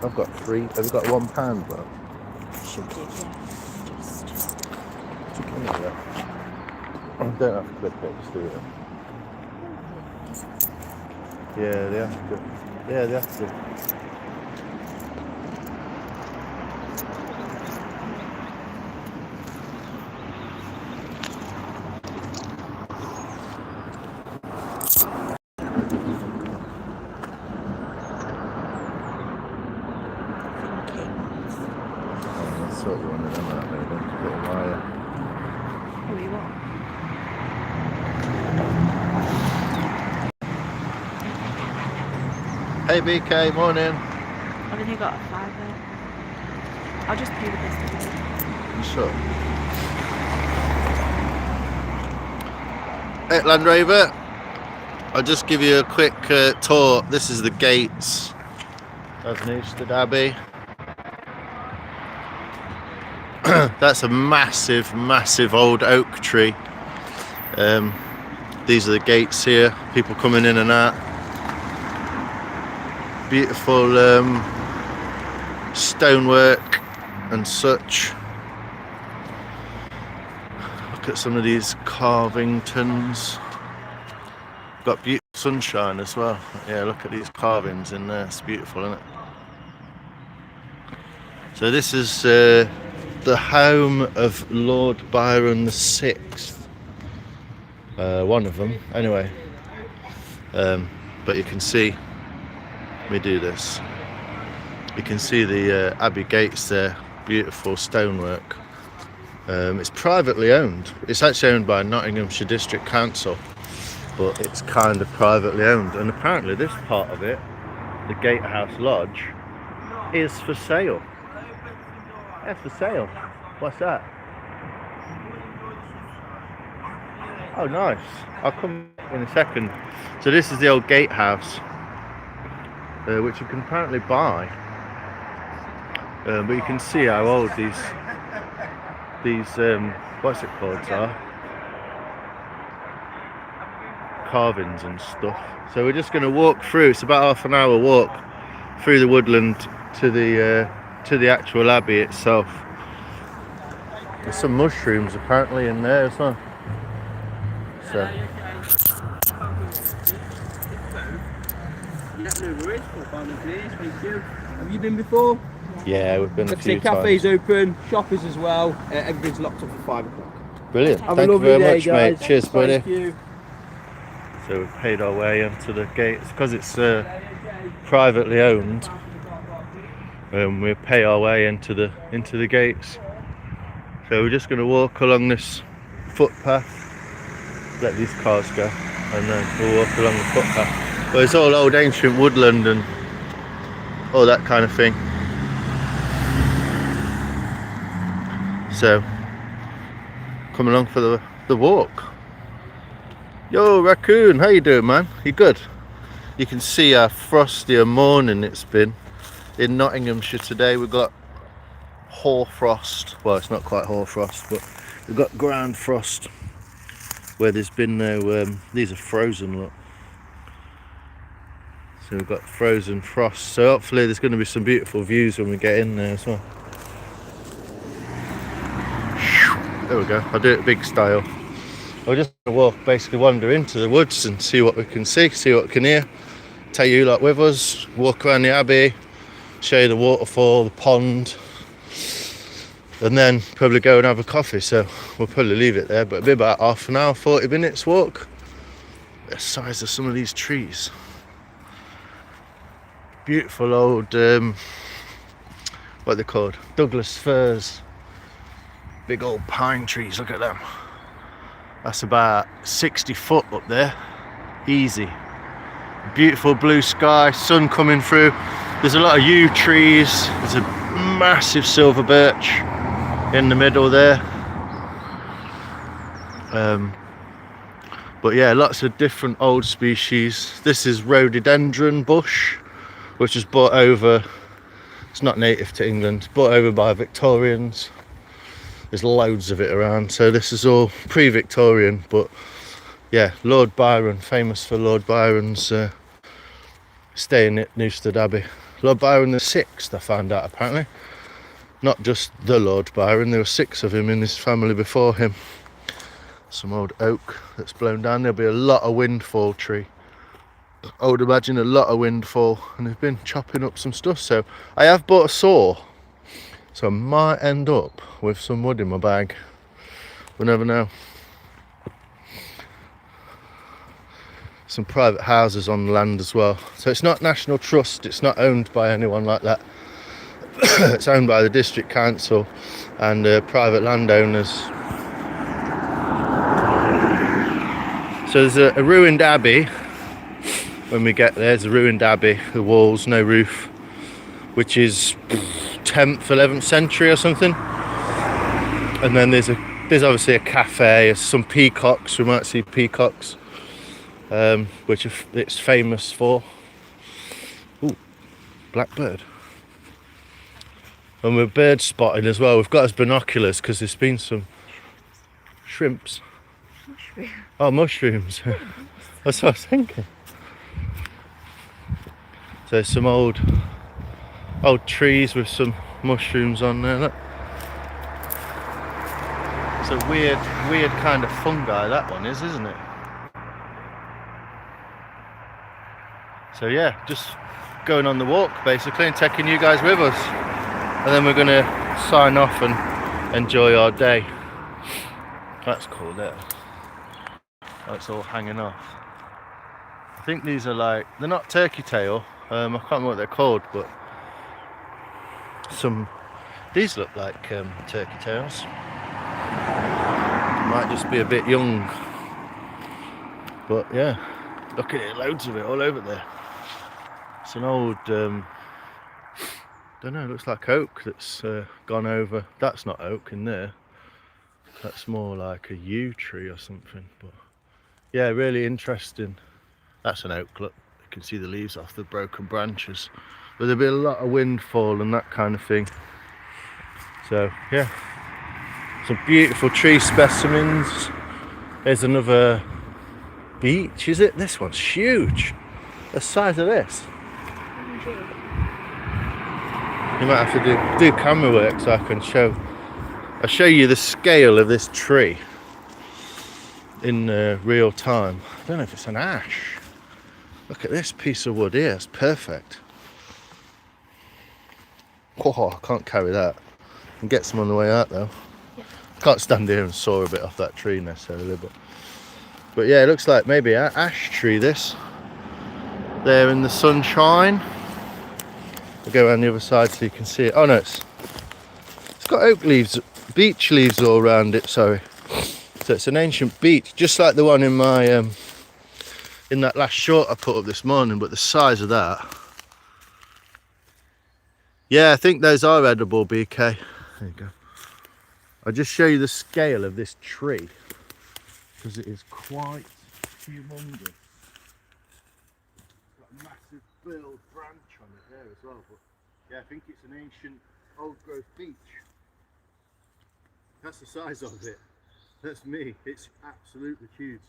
I've got 3. Have you got £1, bro? Should do, yeah. Just. I don't have to clip it, just do it. Yeah, they have to. Yeah, they have to. Sort of one of them out there, then to put a wire. Who you want? Hey BK, morning. I've only got a £5. I'll just pay the best of it. Sure. Hey Land Rover, I'll just give you a quick tour. This is the gates of Newstead Abbey. That's a massive old oak tree. These are the gates here, people coming in and out. Beautiful stonework and such. Look at some of these carvingtons. Got beautiful sunshine as well. Yeah, look at these carvings in there, it's beautiful, isn't it? So this is the home of Lord Byron VI. One of them, anyway. But you can see, let me do this. You can see the Abbey gates there, beautiful stonework. It's privately owned. It's actually owned by Nottinghamshire District Council, but it's kind of privately owned. And apparently this part of it, the Gatehouse Lodge, is for sale. That's for sale. What's that? Oh, nice. I'll come in a second. So this is the old gatehouse, which you can apparently buy. But you can see how old these what's it called, are carvings and stuff. So we're just going to walk through. It's about half an hour walk through the woodland to the actual abbey itself. There's some mushrooms apparently in there as well. So have you been before? yeah, we've been a few times. Cafe's open, shoppers as well. Everything's locked up for 5 o'clock. Brilliant. Have Thank a you lovely very day, much, guys. mate. Cheers, buddy. Thank you. So we've paid our way into the gates because it's privately owned. We pay our way into the gates. So we're just going to walk along this footpath, let these cars go, and then we'll walk along the footpath. But it's all old ancient woodland and all that kind of thing. So come along for the walk. Yo Raccoon, how you doing, man? You good? You can see how frosty a morning it's been in Nottinghamshire today. We've got hoarfrost. Well, it's not quite hoarfrost, but we've got ground frost where there's been no these are frozen, look. So we've got frozen frost. So hopefully there's going to be some beautiful views when we get in there as well. There we go. I'll do it big style. We're just going to walk, basically wander into the woods and see what we can see what we can hear. Take you lot with us, walk around the abbey, show you the waterfall, the pond, and then probably go and have a coffee. So we'll probably leave it there, but it'll be about half an hour, 40 minutes walk. The size of some of these trees. Beautiful old, what are they called? Douglas firs. Big old pine trees, look at them. That's about 60 foot up there, easy. Beautiful blue sky, sun coming through. There's a lot of yew trees. There's a massive silver birch in the middle there. But yeah, lots of different old species. This is rhododendron bush, which was brought over, it's not native to England, brought over by Victorians. There's loads of it around, so this is all pre-Victorian, but yeah, Lord Byron, famous for Lord Byron's staying at Newstead Abbey. Lord Byron the 6th, I found out apparently. Not just the Lord Byron, there were 6 of him in his family before him. Some old oak that's blown down. There'll be a lot of windfall tree. I would imagine a lot of windfall, and they've been chopping up some stuff. So I have bought a saw, so I might end up with some wood in my bag. We never know. Some private houses on the land as well. So it's not National Trust, it's not owned by anyone like that. It's owned by the district council and private landowners. So there's a ruined abbey. When we get there, there's a ruined abbey, the walls, no roof, which is 10th, 11th century or something. And then there's obviously a cafe, there's some peacocks, we might see peacocks, which it's famous for. Ooh, blackbird. And we're bird spotting as well. We've got us binoculars because there's been some shrimps. Mushroom. Oh, mushrooms. That's what I was thinking. So some old trees with some mushrooms on there. Look. It's a weird kind of fungi that one is, isn't it? So yeah, just going on the walk basically and taking you guys with us. And then we're gonna sign off and enjoy our day. That's cool there. That's all hanging off. I think these are like, they're not turkey tail. I can't remember what they're called, but these look like turkey tails. Might just be a bit young, but yeah, look at it, loads of it all over there. It's an old, don't know, looks like oak that's gone over. That's not oak in there. That's more like a yew tree or something. But yeah, really interesting. That's an oak, look. You can see the leaves off the broken branches. But there'll be a lot of windfall and that kind of thing. So yeah, some beautiful tree specimens. There's another beech, is it? This one's huge. The size of this. You might have to do camera work so I can I'll show you the scale of this tree in real time. I don't know if it's an ash. Look at this piece of wood here, it's perfect. Oh, I can't carry that. I can get some on the way out though. Yeah. Can't stand here and saw a bit off that tree necessarily, but yeah, it looks like maybe an ash tree this. There in the sunshine. I'll go around the other side so you can see it. Oh no, it's got oak leaves, beech leaves all around it, sorry. So it's an ancient beech, just like the one in my in that last shot I put up this morning, but the size of that. Yeah, I think those are edible, BK. There you go. I'll just show you the scale of this tree, because it is quite humongous. Got a massive burled branch on it there as well, but yeah, I think it's an ancient old growth beech. That's the size of it. That's me. It's absolutely huge.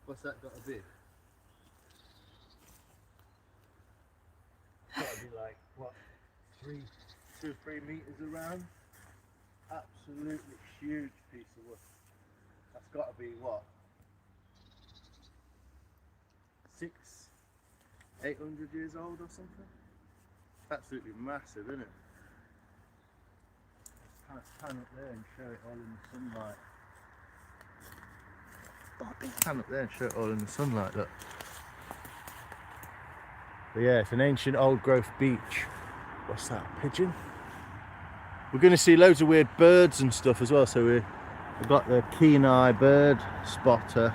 What's that got to be? It's got to be like, what, 2 or 3 meters around? Absolutely huge piece of wood. That's got to be what? 800 years old or something? Absolutely massive, isn't it? Let's stand up there and show it all in the sunlight. Stand up there and show it all in the sunlight, look. But yeah, it's an ancient old growth beech. What's that, pigeon? We're going to see loads of weird birds and stuff as well. So we've got the keen eye bird spotter,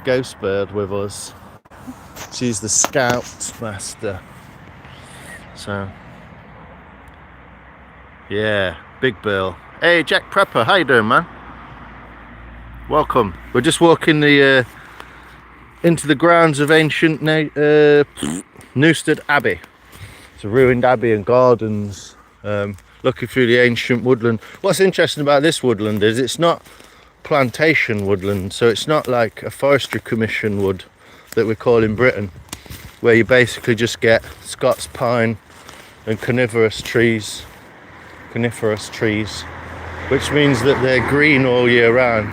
ghost bird with us. She's the scout master. So yeah, big bill. Hey Jack Prepper, how you doing, man? Welcome. We're just walking the into the grounds of ancient Newstead Abbey. It's a ruined abbey and gardens. Looking through the ancient woodland. What's interesting about this woodland is it's not plantation woodland, so it's not like a forestry commission wood that we call in Britain, where you basically just get Scots pine and coniferous trees, which means that they're green all year round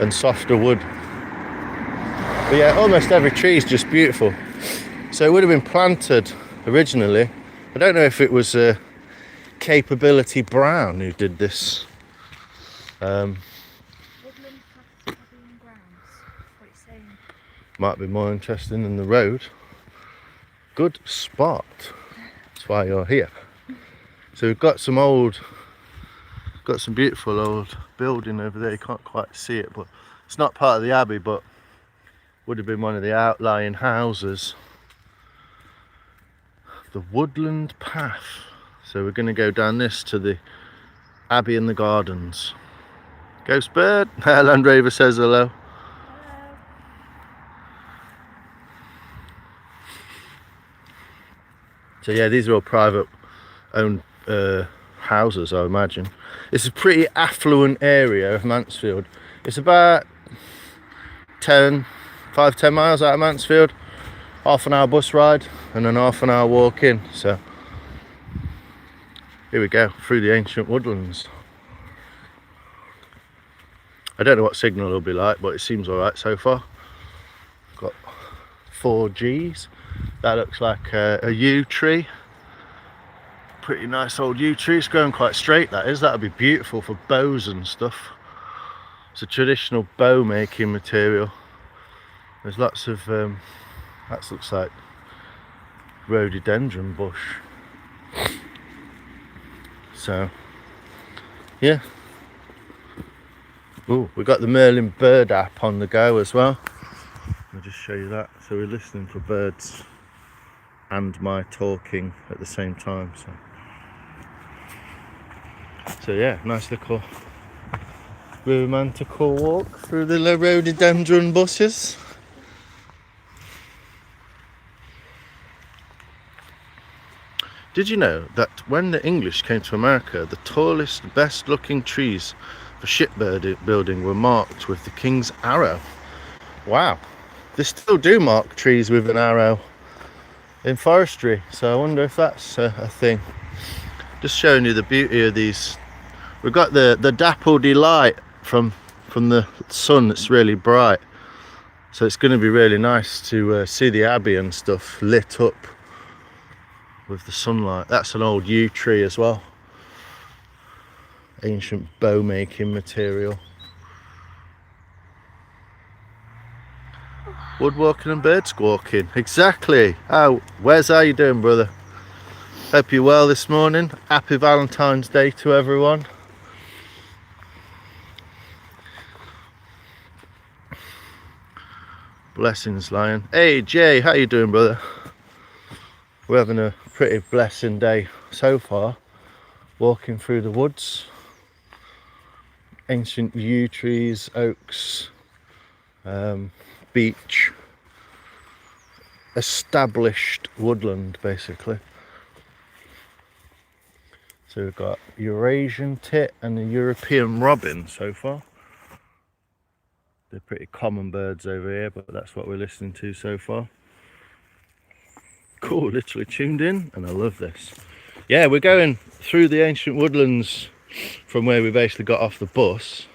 and softer wood. But yeah, almost every tree is just beautiful. So it would have been planted originally. I don't know if it was Capability Brown who did this. Woodland past Abbey and grounds. What it's saying. Might be more interesting than the road. Good spot. That's why you're here. So we've got some beautiful old building over there. You can't quite see it, but it's not part of the abbey, but would have been one of the outlying houses. The woodland path. So we're going to go down this to the abbey and the gardens. Ghost bird. Land Rover says hello. So yeah, these are all private owned houses, I imagine. It's a pretty affluent area of Mansfield. It's about 5-10 miles out of Mansfield. Half an hour bus ride and then half an hour walk in. So here we go, through the ancient woodlands. I don't know what signal it'll be like, but it seems alright so far. Got 4 Gs. That looks like a yew tree. Pretty nice old yew tree. It's growing quite straight, that is. That would be beautiful for bows and stuff. It's a traditional bow making material. There's lots of, that looks like rhododendron bush. So, yeah. Oh, we got the Merlin bird app on the go as well. I'll just show you that. So we're listening for birds and my talking at the same time. So yeah, nice little romantical walk through the rhododendron bushes. Did you know that when the English came to America, the tallest, best looking trees for shipbuilding were marked with the king's arrow? Wow. They still do mark trees with an arrow in forestry, so I wonder if that's a thing. Just showing you the beauty of these. We've got the dappled light from the sun. It's really bright, so it's going to be really nice to see the abbey and stuff lit up with the sunlight. That's an old yew tree as well. Ancient bow making material. Woodwalking and bird squawking. Exactly. Oh, Wes, how you doing, brother? Hope you're well this morning. Happy Valentine's Day to everyone. Blessings, Lion. Hey, Jay, how you doing, brother? We're having a pretty blessing day so far. Walking through the woods. Ancient yew trees, oaks, beach, established woodland basically. So we've got Eurasian tit and the European robin so far. They're pretty common birds over here, but that's what we're listening to so far. Cool, literally tuned in, and I love this. Yeah, we're going through the ancient woodlands from where we basically got off the bus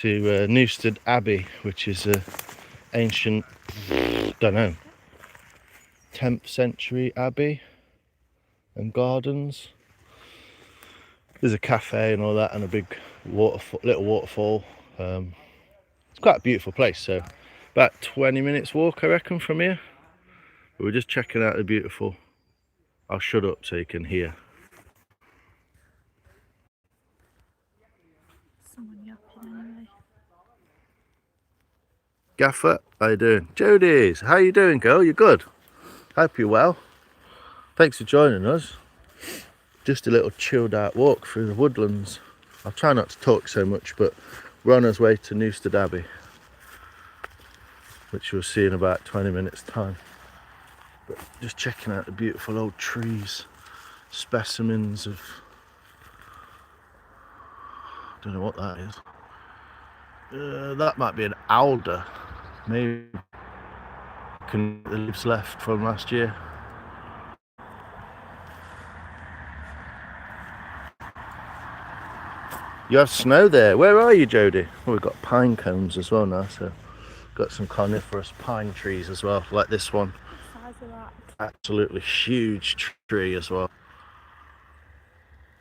to Newstead Abbey, which is a ancient, don't know, 10th century abbey and gardens. There's a cafe and all that, and a big little waterfall. It's quite a beautiful place. So about 20 minutes walk, I reckon, from here. But we're just checking out the beautiful. I'll shut up so you can hear. Someone yapping anyway. Gaffer, how you doing? Jodie's, how you doing, girl? You good? Hope you're well. Thanks for joining us. Just a little chilled out walk through the woodlands. I'll try not to talk so much, but we're on our way to Newstead Abbey, which we'll see in about 20 minutes time. But just checking out the beautiful old trees, specimens of, I don't know what that is. That might be an alder, maybe. can the leaves left from last year. You have snow there. Where are you, Jodie? Oh, we've got pine cones as well now, so got some coniferous pine trees as well, like this one. What size of that? Absolutely huge tree as well.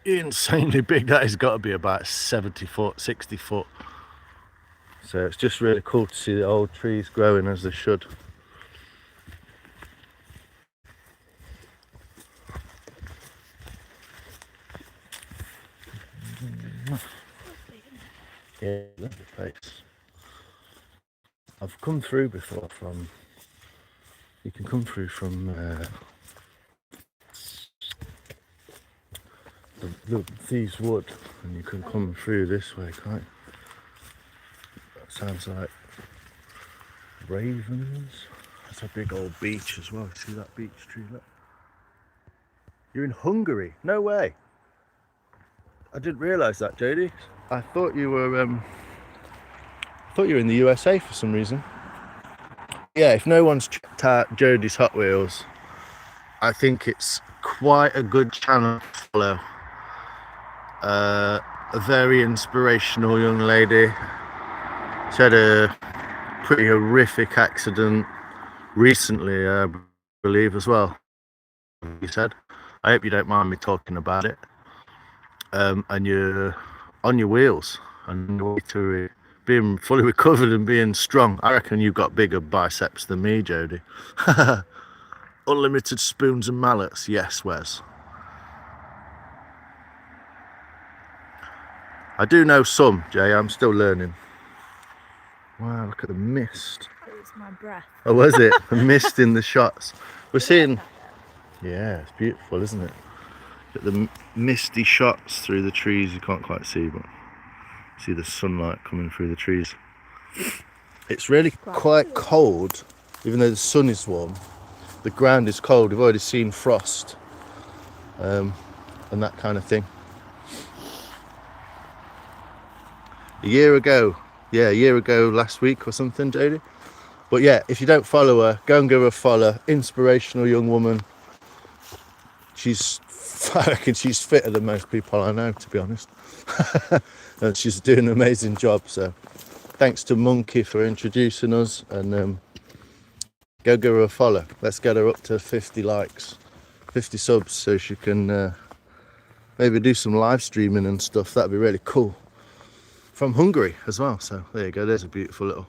Insanely big. That has got to be about 70 foot, 60 foot. So it's just really cool to see the old trees growing as they should. Yeah, lovely place. I've come through before from, you can come through from the Thieves Wood, and you can come through this way, can't you? That sounds like Ravens. That's a big old beach as well. See that beech tree? Look. You're in Hungary? No way. I didn't realise that, Jodie. I thought you were in the USA for some reason. Yeah, if no one's checked out Jodie's Hot Wheels, I think it's quite a good channel to follow. A very inspirational young lady. She had a pretty horrific accident recently, I believe, as well. You said. I hope you don't mind me talking about it. And you're on your wheels and on your way to being fully recovered and being strong. I reckon you've got bigger biceps than me, Jodie. Unlimited spoons and mallets. Yes, Wes. I do know some, Jay. I'm still learning. Wow, look at the mist. It was my breath. Oh, was it? The mist in the shots. We're seeing... Yeah, it's beautiful, isn't it? Get the misty shots through the trees. You can't quite see, but see the sunlight coming through the trees. It's really quite cold, even though the sun is warm. The ground is cold. We've already seen frost and that kind of thing. A year ago last week or something, Jodie. But yeah, if you don't follow her, go and give her a follow. Inspirational young woman. I reckon she's fitter than most people I know, to be honest. And she's doing an amazing job. So thanks to Monkey for introducing us, and go give her a follow. Let's get her up to 50 likes, 50 subs, so she can maybe do some live streaming and stuff. That'd be really cool. From Hungary as well. So there you go. There's a beautiful little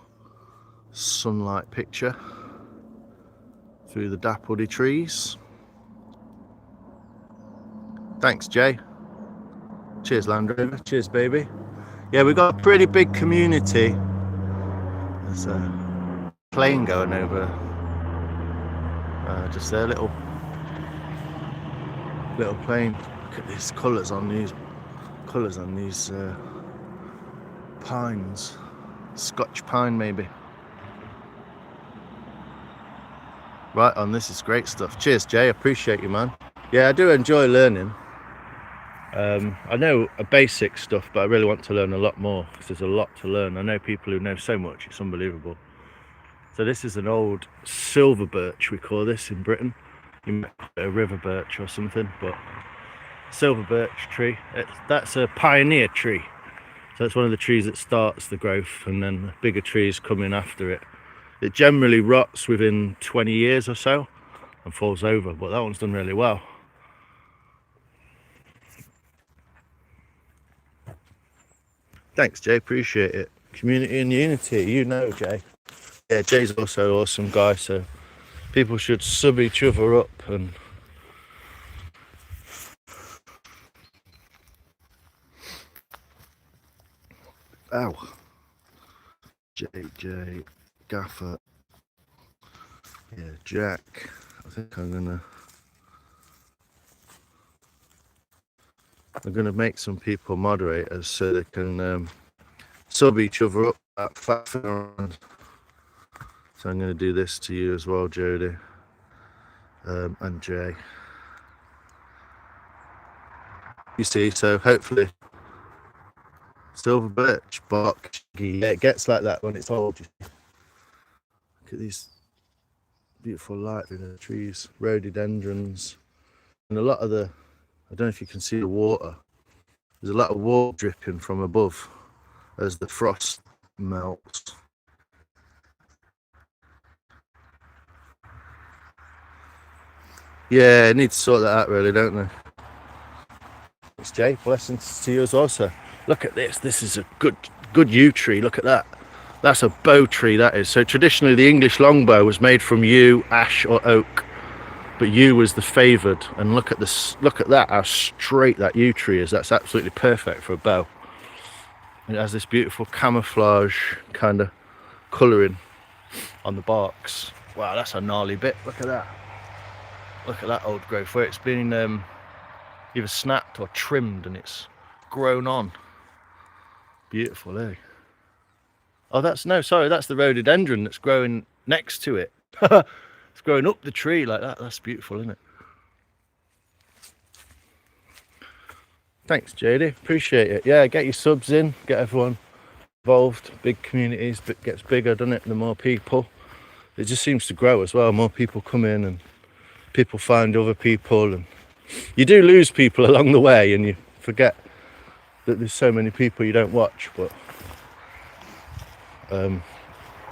sunlight picture through the dappwoody trees. Thanks, Jay. Cheers, Land Rover. Cheers, baby. Yeah, we've got a pretty big community. There's a plane going over just there, little plane. Look at these colours on these pines. Scotch pine, maybe. Right on, this is great stuff. Cheers, Jay. Appreciate you, man. Yeah, I do enjoy learning. I know a basic stuff, but I really want to learn a lot more because there's a lot to learn. I know people who know so much, it's unbelievable. So this is an old silver birch, we call this in Britain. You might call it a river birch or something, but silver birch tree. That's a pioneer tree. So it's one of the trees that starts the growth, and then bigger trees come in after it. It generally rots within 20 years or so and falls over, but that one's done really well. Thanks, Jay, appreciate it. Community and unity, you know, Jay. Yeah, Jay's also an awesome guy, so people should sub each other up and JJ, Gaffer, yeah, Jack. I think I'm gonna make some people moderators so they can sub each other up at fat. So I'm gonna do this to you as well, Jodie, and Jay. You see, so hopefully silver birch bark. Yeah, it gets like that when it's old. Look at these Beautiful light in the trees, rhododendrons, and a lot of the, I don't know if you can see the water. There's a lot of water dripping from above as the frost melts. Yeah, need to sort that out really, don't they? It's Jay, blessings to you as well, sir. Look at this. This is a good yew tree. Look at that. That's a bow tree, that is. So traditionally the English longbow was made from yew, ash or oak, but yew was the favoured. And look at this. Look at that. How straight that yew tree is. That's absolutely perfect for a bow. And it has this beautiful camouflage kind of colouring on the barks. Wow, that's a gnarly bit. Look at that. Look at that old growth where it's been either snapped or trimmed and it's grown on. Beautiful, eh? Oh, that's the rhododendron that's growing next to it. It's growing up the tree like that. That's beautiful, isn't it? Thanks, JD. Appreciate it. Yeah, get your subs in, get everyone involved. Big communities, but gets bigger, doesn't it? The more people. It just seems to grow as well. More people come in and people find other people, and you do lose people along the way and you forget that there's so many people you don't watch, but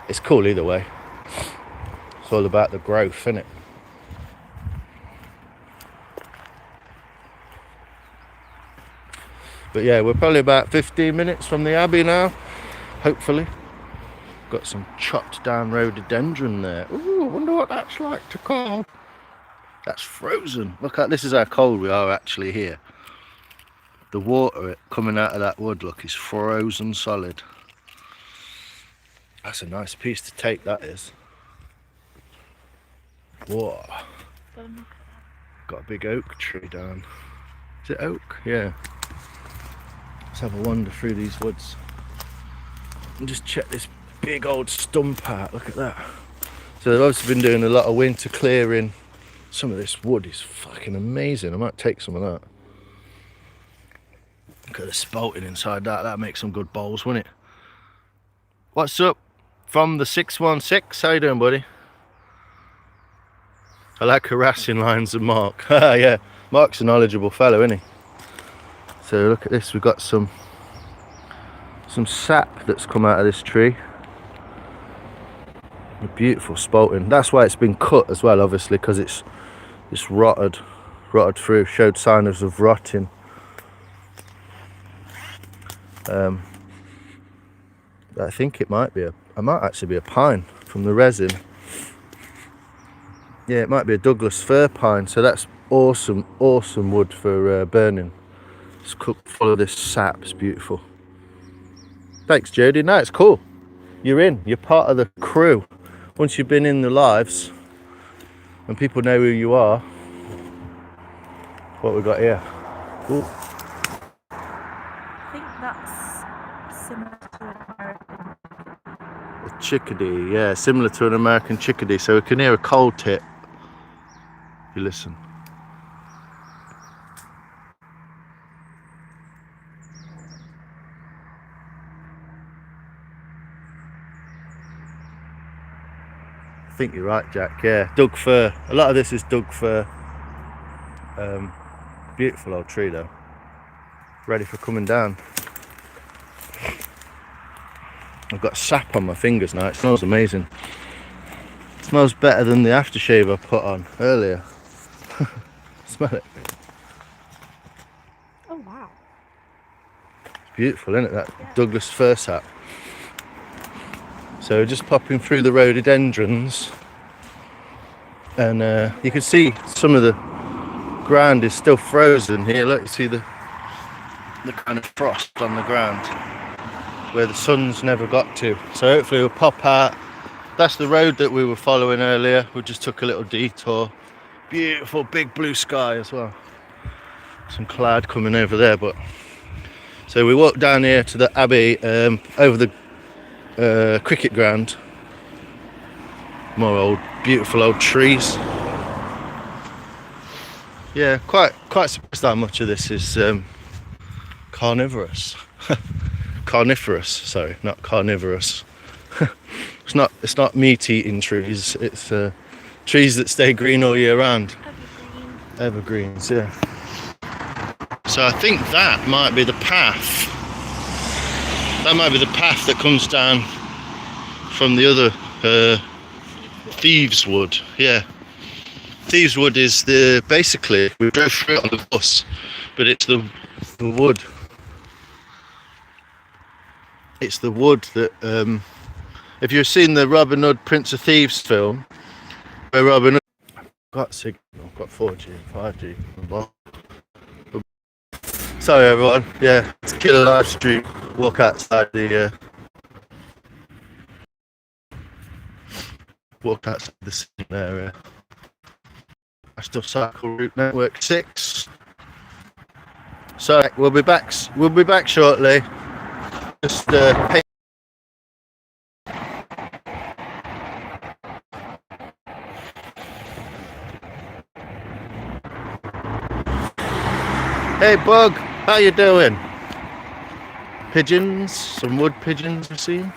it's cool either way. It's all about the growth, isn't it? But yeah, we're probably about 15 minutes from the Abbey now, hopefully. Got some chopped down rhododendron there. Ooh, I wonder what that's like to call. That's frozen. Look at this, is how cold we are actually here. The water coming out of that wood, look, is frozen solid. That's a nice piece to take, that is. Whoa. Got a big oak tree down. Is it oak? Yeah. Let's have a wander through these woods and just check this big old stump out. Look at that. So they've obviously been doing a lot of winter clearing. Some of this wood is fucking amazing. I might take some of that. Look at the spalting inside that. That makes some good bowls, wouldn't it? What's up from the 616? How you doing, buddy? I like harassing lines of Mark. Yeah, Mark's a knowledgeable fellow, isn't he? So look at this. We've got some sap that's come out of this tree. A beautiful spalting. That's why it's been cut as well, obviously, because it's rotted through, showed signs of rotting. I think it might actually be a pine from the resin. Yeah, it might be a Douglas fir pine. So that's awesome wood for burning. It's cooked full of this sap. It's beautiful. Thanks, Jody. No, it's cool. You're part of the crew. Once you've been in the lives and people know who you are. What we got here? Ooh. I think that's similar to an American. A chickadee, yeah, similar to an American chickadee. So we can hear a cold tit. If you listen. I think you're right, Jack. Yeah, Doug fir. A lot of this is Doug fir. Beautiful old tree though. Ready for coming down. I've got sap on my fingers now. It smells amazing. It smells better than the aftershave I put on earlier. Smell it. Oh wow. It's beautiful, isn't it? That Douglas fir sap. So just popping through the rhododendrons, and you can see some of the ground is still frozen here. Look, you see the kind of frost on the ground where the sun's never got to. So hopefully we'll pop out. That's the road that we were following earlier. We just took a little detour. Beautiful big blue sky as well. Some cloud coming over there, but so we walked down here to the Abbey, over the cricket ground. More beautiful old trees. Yeah, quite surprised how much of this is carnivorous. Carnivorous, sorry, not carnivorous. It's not meat eating trees. It's Trees that stay green all year round. Evergreen. Evergreens, yeah. So I think that might be the path. That might be the path that comes down from the other Thieves Wood. Yeah. Thieves Wood is basically, we drove through it on the bus, but it's the wood. It's the wood that, if you've seen the Robin Hood Prince of Thieves film, where Robin Hood got signal, got 4G, 5G. Sorry everyone, yeah, it's a killer live stream. Walk outside the scene area. I still cycle route network 6. So we'll be back shortly. Just Hey Bug, how you doing? Pigeons, some wood pigeons I've seen.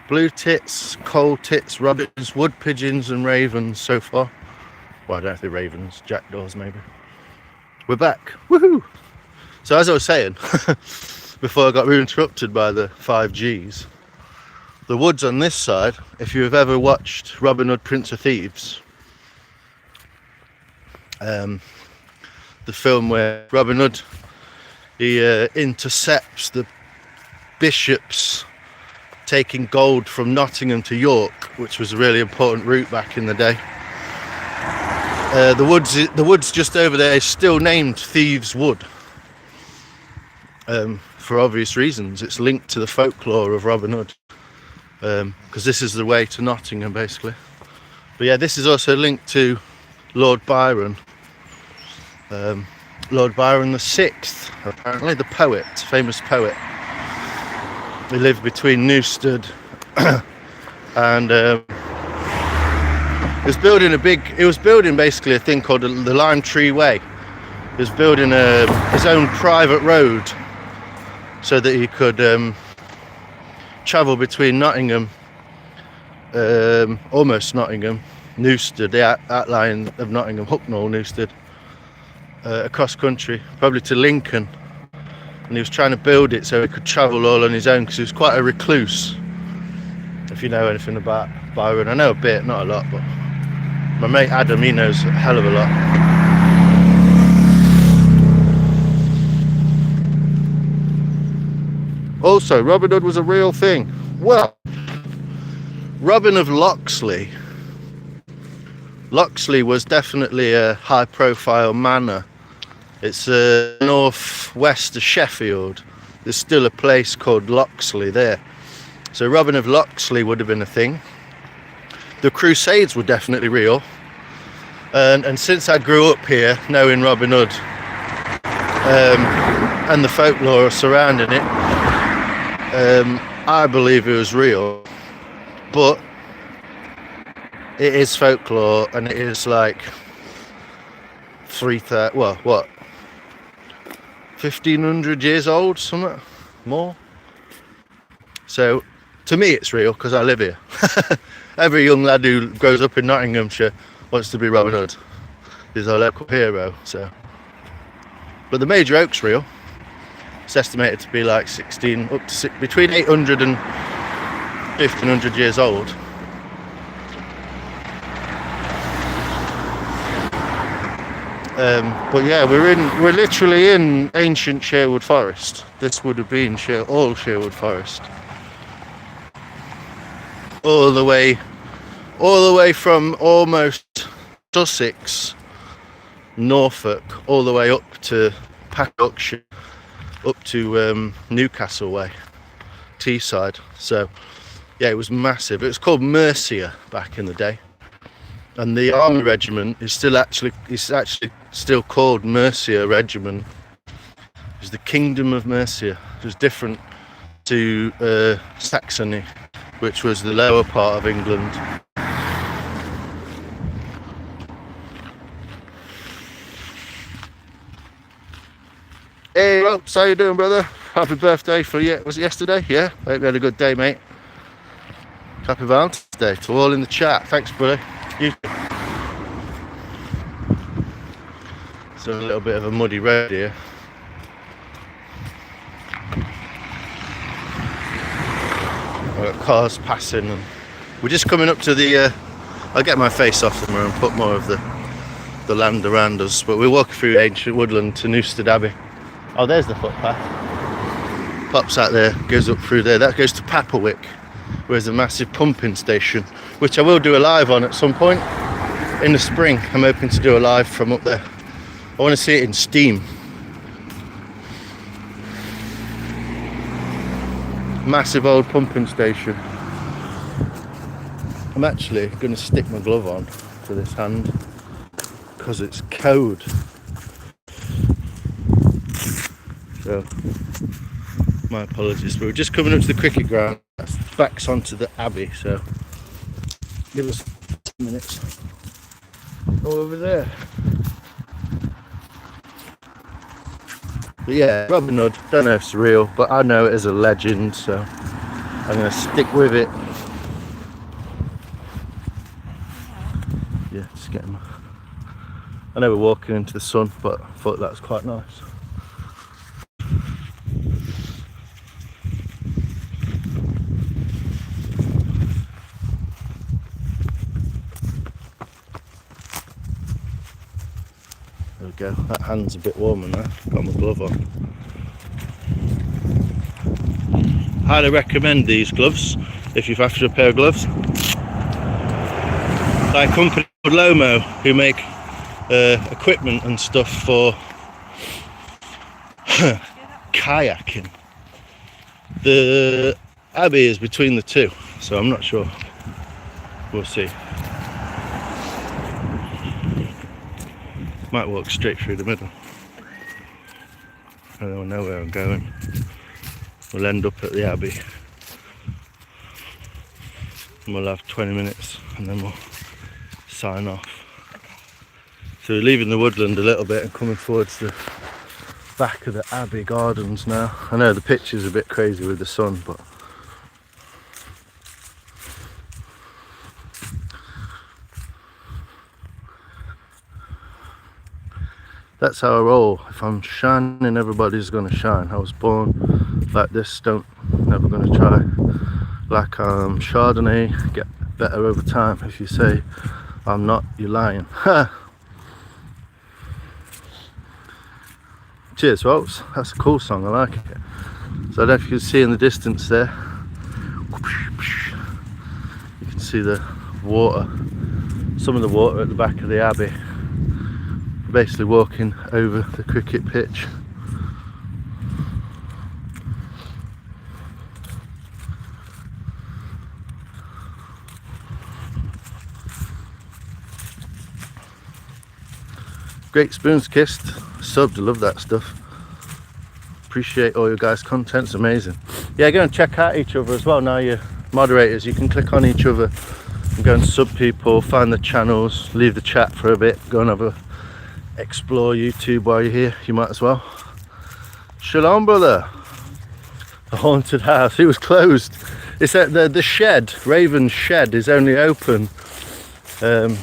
Blue tits, coal tits, robins, wood pigeons and ravens so far. Well, I don't know if they're ravens, jackdaws maybe. We're back, woohoo! So as I was saying, before I got interrupted by the 5Gs, the woods on this side, if you've ever watched Robin Hood Prince of Thieves, the film where Robin Hood, he intercepts the bishops taking gold from Nottingham to York, which was a really important route back in the day. The woods just over there is still named Thieves Wood, for obvious reasons. It's linked to the folklore of Robin Hood, because this is the way to Nottingham basically. But yeah, this is also linked to Lord Byron. Lord Byron the 6th, apparently, the poet, famous poet. He lived between Newstead and he was building basically a thing called the Lime Tree Way. He was building his own private road so that he could travel between Nottingham, almost Nottingham, Newstead, the outline of Nottingham, Hucknall, Newstead, across country, probably to Lincoln. And he was trying to build it so he could travel all on his own, because he was quite a recluse. If you know anything about Byron, I know a bit, not a lot, but my mate Adam, he knows a hell of a lot. Also, Robin Hood was a real thing. Well, Robin of Locksley was definitely a high-profile manor. It's northwest of Sheffield. There's still a place called Locksley there. So Robin of Locksley would have been a thing. The Crusades were definitely real. And since I grew up here, knowing Robin Hood and the folklore surrounding it, I believe it was real. But it is folklore, and it is like 1500 years old, something more. So to me it's real because I live here. Every young lad who grows up in Nottinghamshire wants to be Robin Hood. He's our local hero. So, but the Major Oak's real. It's estimated to be like between 800 and 1500 years old. But yeah, we're literally in ancient Sherwood Forest. This would have been all Sherwood Forest, all the way from almost Sussex, Norfolk, all the way up to Yorkshire, up to Newcastle way, Teesside. So yeah, it was massive. It was called Mercia back in the day. And the army regiment is actually still called Mercia Regiment. It's the Kingdom of Mercia. It was different to Saxony, which was the lower part of England. Hey, Ropes, how you doing, brother? Happy birthday for you. Was it yesterday? Yeah, hope you had a good day, mate. Happy Valentine's Day to all in the chat. Thanks, brother. You. So a little bit of a muddy road here. I've got cars passing, and we're just coming up to the. I'll get my face off somewhere and put more of the land around us. But we're walking through ancient woodland to Newstead Abbey. Oh, there's the footpath. Pops out there, goes up through there. That goes to Papawick, where there's a massive pumping station, which I will do a live on at some point in the spring. I'm hoping to do a live from up there. I want to see it in steam. Massive old pumping station. I'm actually going to stick my glove on to this hand because it's cold. So, my apologies, but we're just coming up to the cricket ground. That's backs onto the Abbey, so give us 2 minutes. Oh, over there. But yeah, Robin Hood, don't know if it's real, but I know it as a legend, so I'm going to stick with it. Yeah, just getting. I know we're walking into the sun, but I thought that was quite nice. There we go, that hand's a bit warmer now, got my glove on. Highly recommend these gloves if you're after a pair of gloves. By a company called Lomo, who make equipment and stuff for kayaking. The Abbey is between the two, so I'm not sure. We'll see. Might walk straight through the middle. I don't know where I'm going. We'll end up at the Abbey. And we'll have 20 minutes and then we'll sign off. So we're leaving the woodland a little bit and coming towards the back of the Abbey gardens now. I know the picture's a bit crazy with the sun, but that's how I roll. If I'm shining, everybody's gonna shine. I was born like this, never gonna try. Like Chardonnay, get better over time. If you say I'm not, you're lying. Cheers folks, that's a cool song, I like it. So I don't know if you can see in the distance there, you can see the water, some of the water at the back of the Abbey. Basically walking over the cricket pitch. Great Spoons Kissed, subbed, I love that stuff. Appreciate all your guys' content, it's amazing. Yeah, go and check out each other as well. Now you're moderators, you can click on each other and go and sub people, find the channels, leave the chat for a bit, go and have a explore YouTube while you're here, you might as well. Shalom, brother. The haunted house, it was closed. It's at the shed, Raven's shed is only open in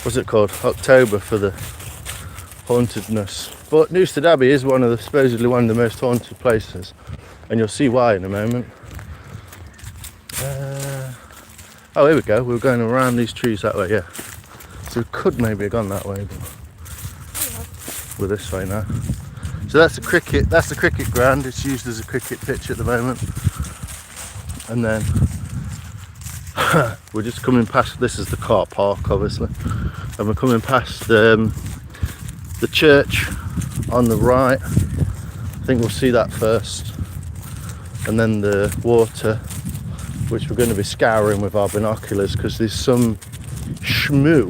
what's it called, October, for the hauntedness. But Newstead Abbey is supposedly one of the most haunted places, and you'll see why in a moment. Oh, here we go, we were going around these trees that way, yeah. So we could maybe have gone that way, but we're this way now. So that's the cricket ground. It's used as a cricket pitch at the moment. And then we're just coming past, this is the car park obviously, and we're coming past the church on the right. I think we'll see that first, and then the water, which we're going to be scouring with our binoculars because there's some shmoo.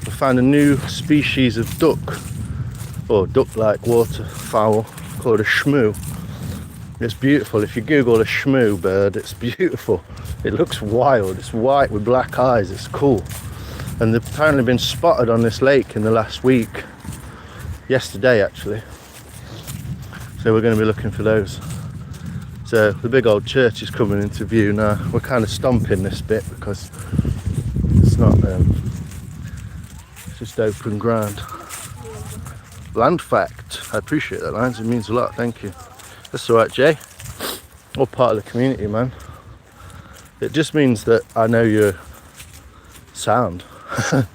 We found a new species of duck, or duck-like waterfowl, called a shmoo. It's beautiful. If you Google a shmoo bird, it's beautiful. It looks wild. It's white with black eyes. It's cool. And they've apparently been spotted on this lake in the last week. Yesterday, actually. So we're going to be looking for those. So the big old church is coming into view now. We're kind of stomping this bit because it's not it's just open ground. Land fact. I appreciate that, Lines. It means a lot. Thank you. That's all right, Jay. All part of the community, man. It just means that I know you're sound,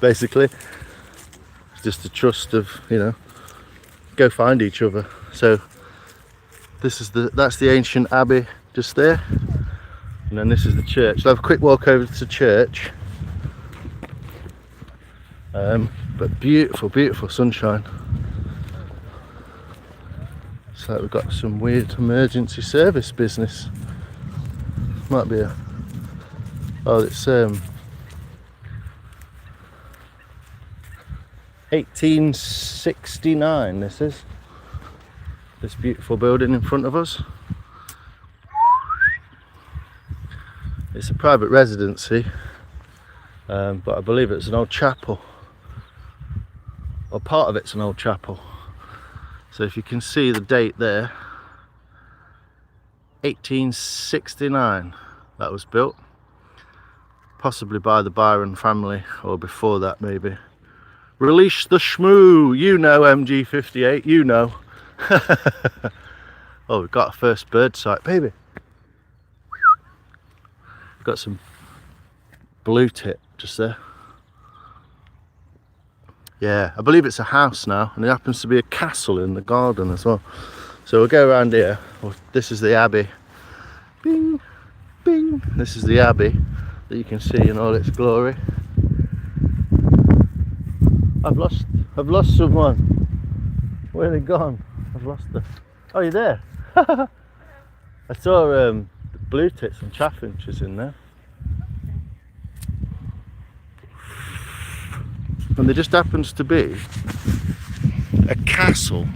basically. It's just the trust of, you know, go find each other. So that's the ancient abbey just there, and then this is the church. So I'll have a quick walk over to church. But beautiful, beautiful sunshine. It's like we've got some weird emergency service business. Might be a... Oh, it's 1869 this is. This beautiful building in front of us. It's a private residency, but I believe it's an old chapel. Or part of it's an old chapel. So if you can see the date there, 1869 that was built. Possibly by the Byron family, or before that maybe. Release the shmoo, you know, MG58, you know. Oh, we've got a first bird sight, baby. Got some blue tip just there. Yeah, I believe it's a house now, and it happens to be a castle in the garden as well. So we'll go around here. Well, this is the abbey. Bing, bing. This is the abbey that you can see in all its glory. I've lost someone. Where are they gone? I've lost them. Oh, you're there. I saw blue tits and chaffinches in there. And there just happens to be a castle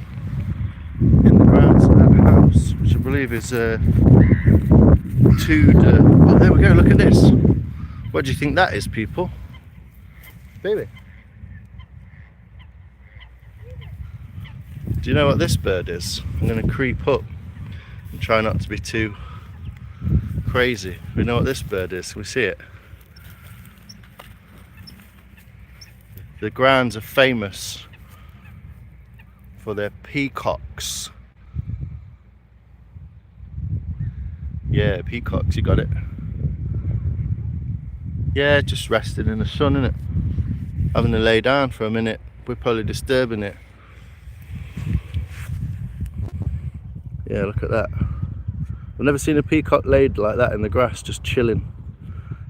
in the grounds of that house, which I believe is Tudor. Oh, there we go, look at this. What do you think that is, people? Baby. Do you know what this bird is? I'm going to creep up and try not to be too crazy. We know what this bird is. Can we see it? The grounds are famous for their peacocks. Yeah, peacocks, you got it. Yeah, just resting in the sun, innit? Having to lay down for a minute. We're probably disturbing it. Yeah, look at that. I've never seen a peacock laid like that in the grass, just chilling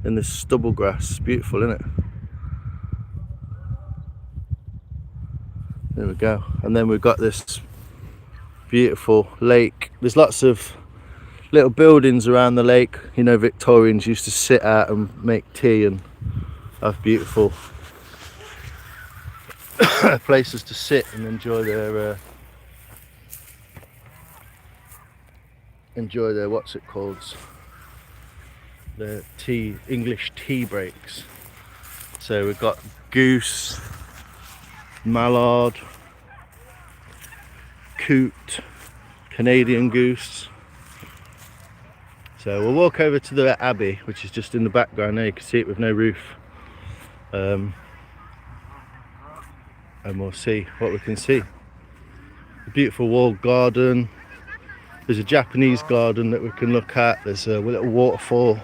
in this stubble grass. It's beautiful, isn't it? There we go. And then we've got this beautiful lake. There's lots of little buildings around the lake. You know, Victorians used to sit out and make tea and have beautiful places to sit and enjoy their what's it called? The tea, English tea breaks. So we've got goose, mallard, coot, Canadian goose. So we'll walk over to the abbey, which is just in the background there. You can see it with no roof, and we'll see what we can see. A beautiful walled garden. There's a Japanese garden that we can look at. There's a little waterfall.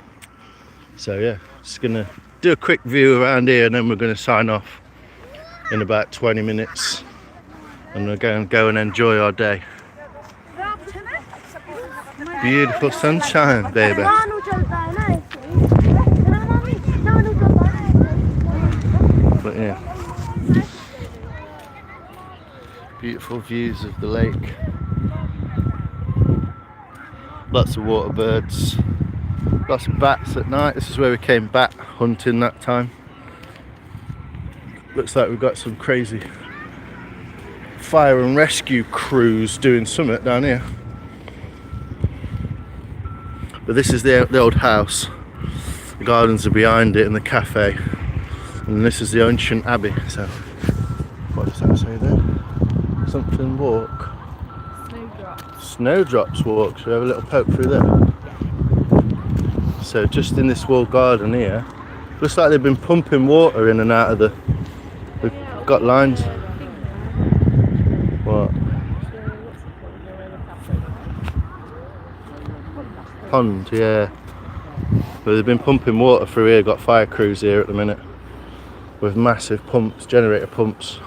So yeah, just gonna do a quick view around here, and then we're gonna sign off in about 20 minutes, and we're going to go and enjoy our day. Beautiful sunshine, baby. But yeah, beautiful views of the lake. Lots of water birds, lots of bats at night. This is where we came bat hunting that time. Looks like we've got some crazy fire and rescue crews doing something down here. But this is the old house. The gardens are behind it and the cafe. And this is the ancient abbey. So, what does that say there? Something walk. snowdrops walk. Should we have a little poke through there? So just in this walled garden here, looks like they've been pumping water in and out of the. They've got lines. What? Pond, yeah. But they've been pumping water through here. Got fire crews here at the minute with massive pumps, generator pumps.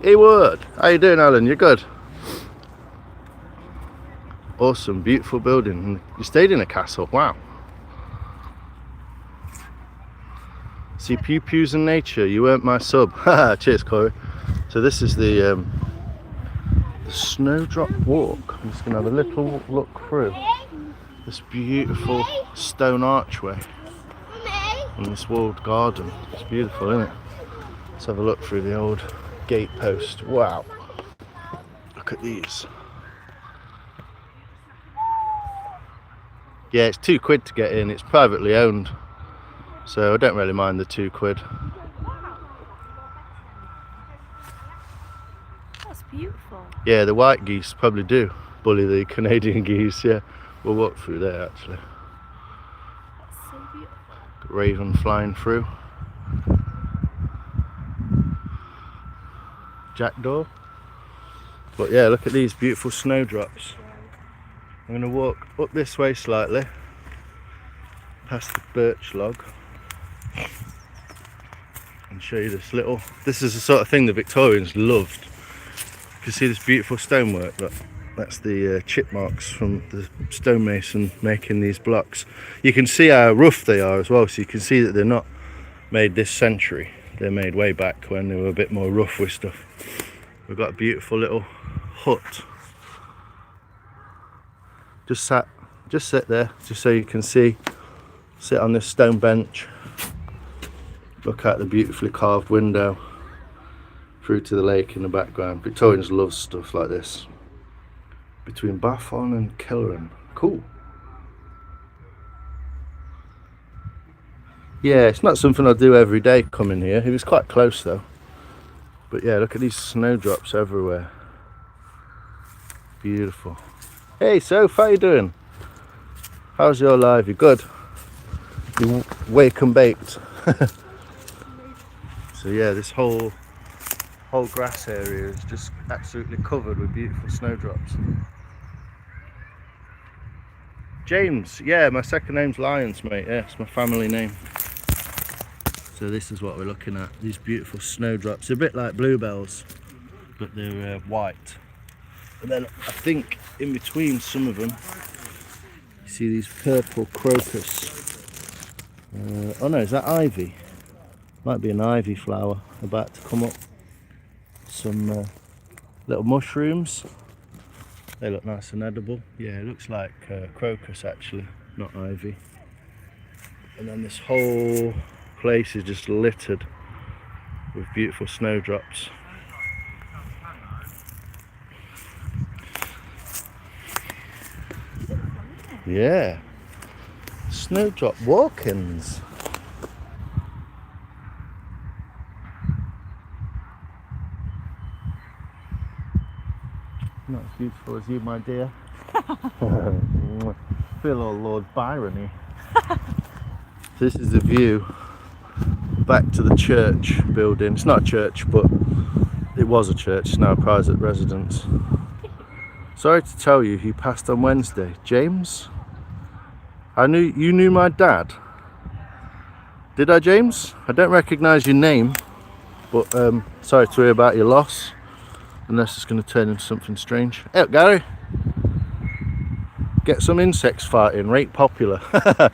Hey Wood, how you doing, Alan? You good? Awesome, beautiful building. You stayed in a castle, wow. See, pew pews in nature, you weren't my sub. Cheers, Corey. So this is the snowdrop walk. I'm just gonna have a little look through this beautiful stone archway and this walled garden. It's beautiful, isn't it? Let's have a look through the old gate post. Wow, look at these. Yeah, it's £2 to get in. It's privately owned, so I don't really mind the £2. That's beautiful. Yeah, the white geese probably do bully the Canadian geese. Yeah, we'll walk through there actually. That's so beautiful. Got raven flying through. Jackdaw. But yeah, look at these beautiful snowdrops. I'm going to walk up this way slightly, past the birch log, and show you this little. This is the sort of thing the Victorians loved. You can see this beautiful stonework. Look, that's the chip marks from the stonemason making these blocks. You can see how rough they are as well, so you can see that they're not made this century. They're made way back when they were a bit more rough with stuff. We've got a beautiful little hut. Just sit there, just so you can see. Sit on this stone bench. Look at the beautifully carved window through to the lake in the background. Victorians love stuff like this. Between Baffon and Kilran. Cool. Yeah, it's not something I do every day coming here. It was quite close though. But yeah, look at these snowdrops everywhere. Beautiful. Hey Soph, how you doing? How's your life? You good? You wake and baked. So yeah, this whole grass area is just absolutely covered with beautiful snowdrops. James, yeah, my second name's Lyons, mate. Yeah, it's my family name. So this is what we're looking at. These beautiful snowdrops. They're a bit like bluebells, but they're white. And then I think in between some of them, you see these purple crocus. Oh no, is that ivy? Might be an ivy flower about to come up. Some little mushrooms. They look nice and edible. Yeah, it looks like crocus actually, not ivy. And then this whole place is just littered with beautiful snowdrops. Yeah, snowdrop walk-ins. Not as beautiful as you, my dear. Feel all Lord Byron-y. This is the view back to the church building. It's not a church, but it was a church. It's now a private residence. Sorry to tell you, he passed on Wednesday. James? You knew my dad. Did I, James? I don't recognise your name, but sorry to hear about your loss. Unless it's going to turn into something strange. Hey up, Gary. Get some insects farting, rate popular.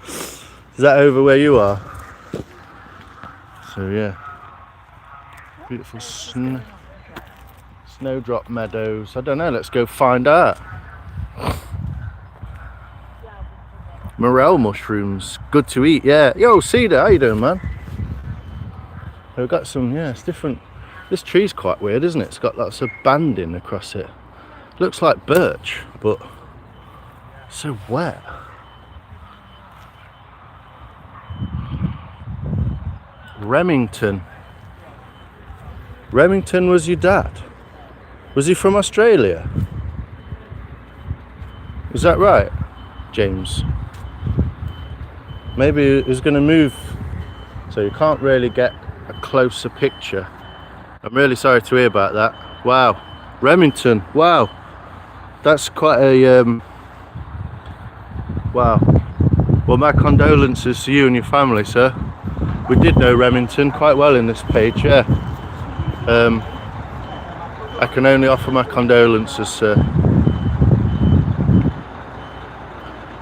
Is that over where you are? So yeah. Beautiful snowdrop meadows. I don't know, let's go find out. Morel mushrooms, good to eat, yeah. Yo, Cedar, how you doing, man? We've got some, yeah, it's different. This tree's quite weird, isn't it? It's got lots of banding across it. Looks like birch, but so wet. Remington. Remington was your dad? Was he from Australia? Is that right, James? Maybe he's going to move, so you can't really get a closer picture. I'm really sorry to hear about that. Wow, Remington, wow. That's quite a, wow. Well, my condolences to you and your family, sir. We did know Remington quite well in this page, yeah. I can only offer my condolences, sir.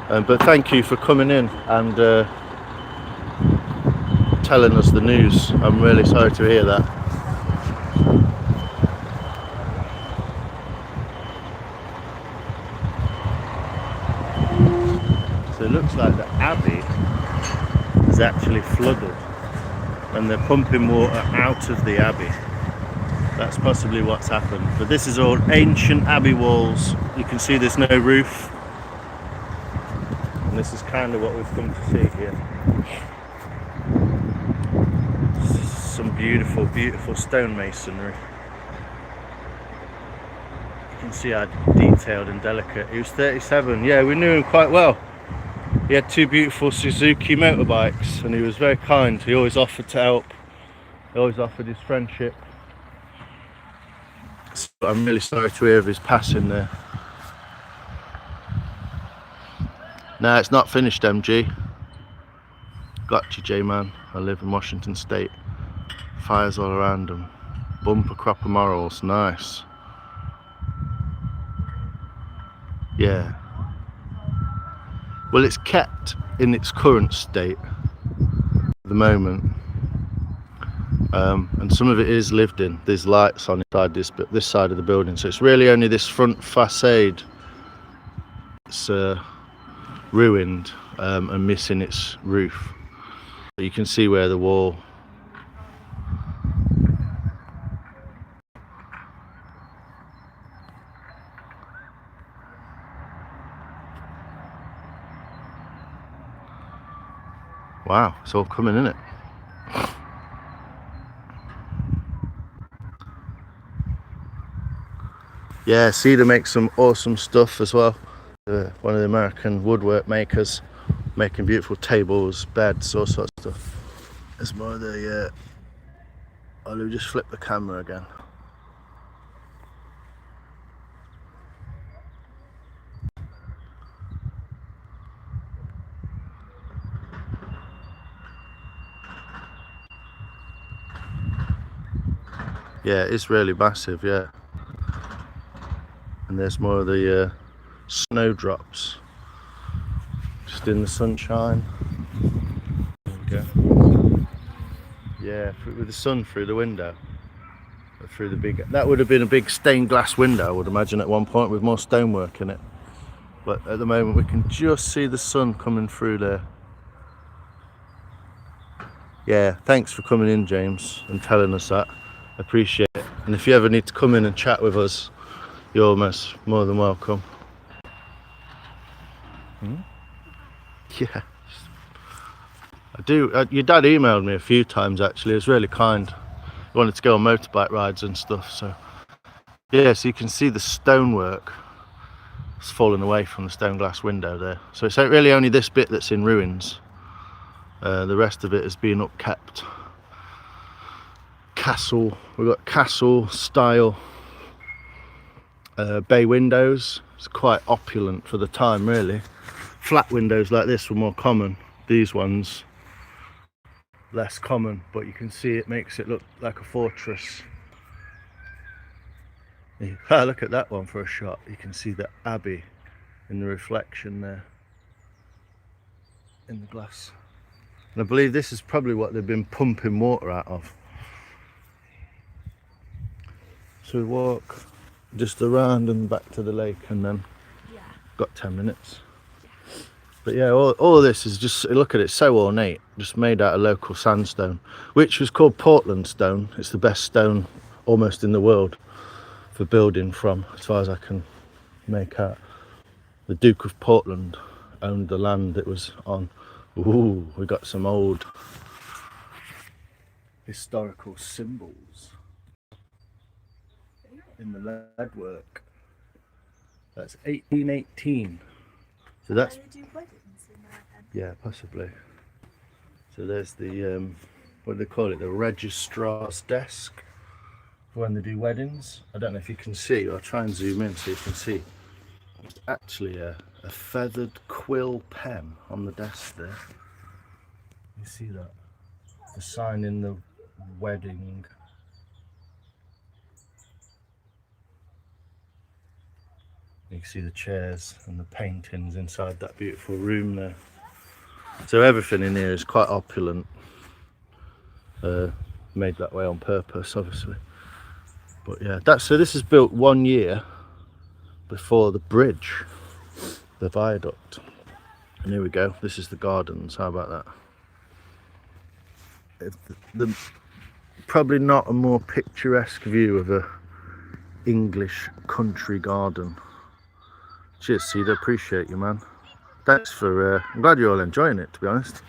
But thank you for coming in and telling us the news. I'm really sorry to hear that. So it looks like the Abbey is actually flooded and they're pumping water out of the Abbey. That's possibly what's happened. But this is all ancient Abbey walls. You can see there's no roof. And this is kind of what we've come to see here. Some beautiful, beautiful stonemasonry. You can see how detailed and delicate. He was 37. Yeah, we knew him quite well. He had 2 beautiful Suzuki motorbikes and he was very kind. He always offered to help. He always offered his friendship. So I'm really sorry to hear of his passing there. No, it's not finished, MG. Got you, J-Man. I live in Washington State. Fires all around them. Bumper crop of morals. Nice. Yeah. Well, it's kept in its current state at the moment. And some of it is lived in. There's lights on inside this side of the building. So it's really only this front facade that's ruined and missing its roof. But you can see where the wall wow, it's all coming in it. Yeah, Cedar makes some awesome stuff as well. One of the American woodwork makers, making beautiful tables, beds, all sorts of stuff. There's more of the oh, let me just flip the camera again. Yeah, it's really massive, yeah. And there's more of the snowdrops just in the sunshine. There we go. Yeah, with the sun through the window, through the big. That would have been a big stained glass window, I would imagine, at one point with more stonework in it. But at the moment, we can just see the sun coming through there. Yeah, thanks for coming in, James, and telling us that. Appreciate it. And if you ever need to come in and chat with us, you're almost more than welcome. Yeah, I do. Your dad emailed me a few times actually. It was really kind. He wanted to go on motorbike rides and stuff. So yeah, so you can see the stonework has fallen away from the stained glass window there. So it's really only this bit that's in ruins. The rest of it has been upkept. Castle. We've got castle style bay windows. It's quite opulent for the time, really. Flat windows like this were more common. These ones less common, but you can see it makes it look like a fortress. Yeah. Look at that one for a shot. You can see the Abbey in the reflection there in the glass. And I believe this is probably what they've been pumping water out of. So we walk just around and back to the lake, and then got 10 minutes. But yeah, all of this is just, look at it, so ornate, just made out of local sandstone, which was called Portland stone. It's the best stone almost in the world for building from, as far as I can make out. The Duke of Portland owned the land it was on. Ooh, we got some old historical symbols. in the lead work. That's 1818. So that's, Do they do weddings in there then? yeah, possibly. So there's the what do they call it? The registrar's desk for when they do weddings. I don't know if you can see. I'll try and zoom in so you can see. It's actually a feathered quill pen on the desk there. You see that? For signing the wedding. You can see the chairs and the paintings inside that beautiful room there. So everything in here is quite opulent. Made that way on purpose, obviously. But yeah, so this is built 1 year before the bridge, the viaduct. And here we go. This is the gardens. How about that? Probably not a more picturesque view of a English country garden. Cheers, Cedar. Appreciate you, man. Thanks for. I'm glad you're all enjoying it. To be honest,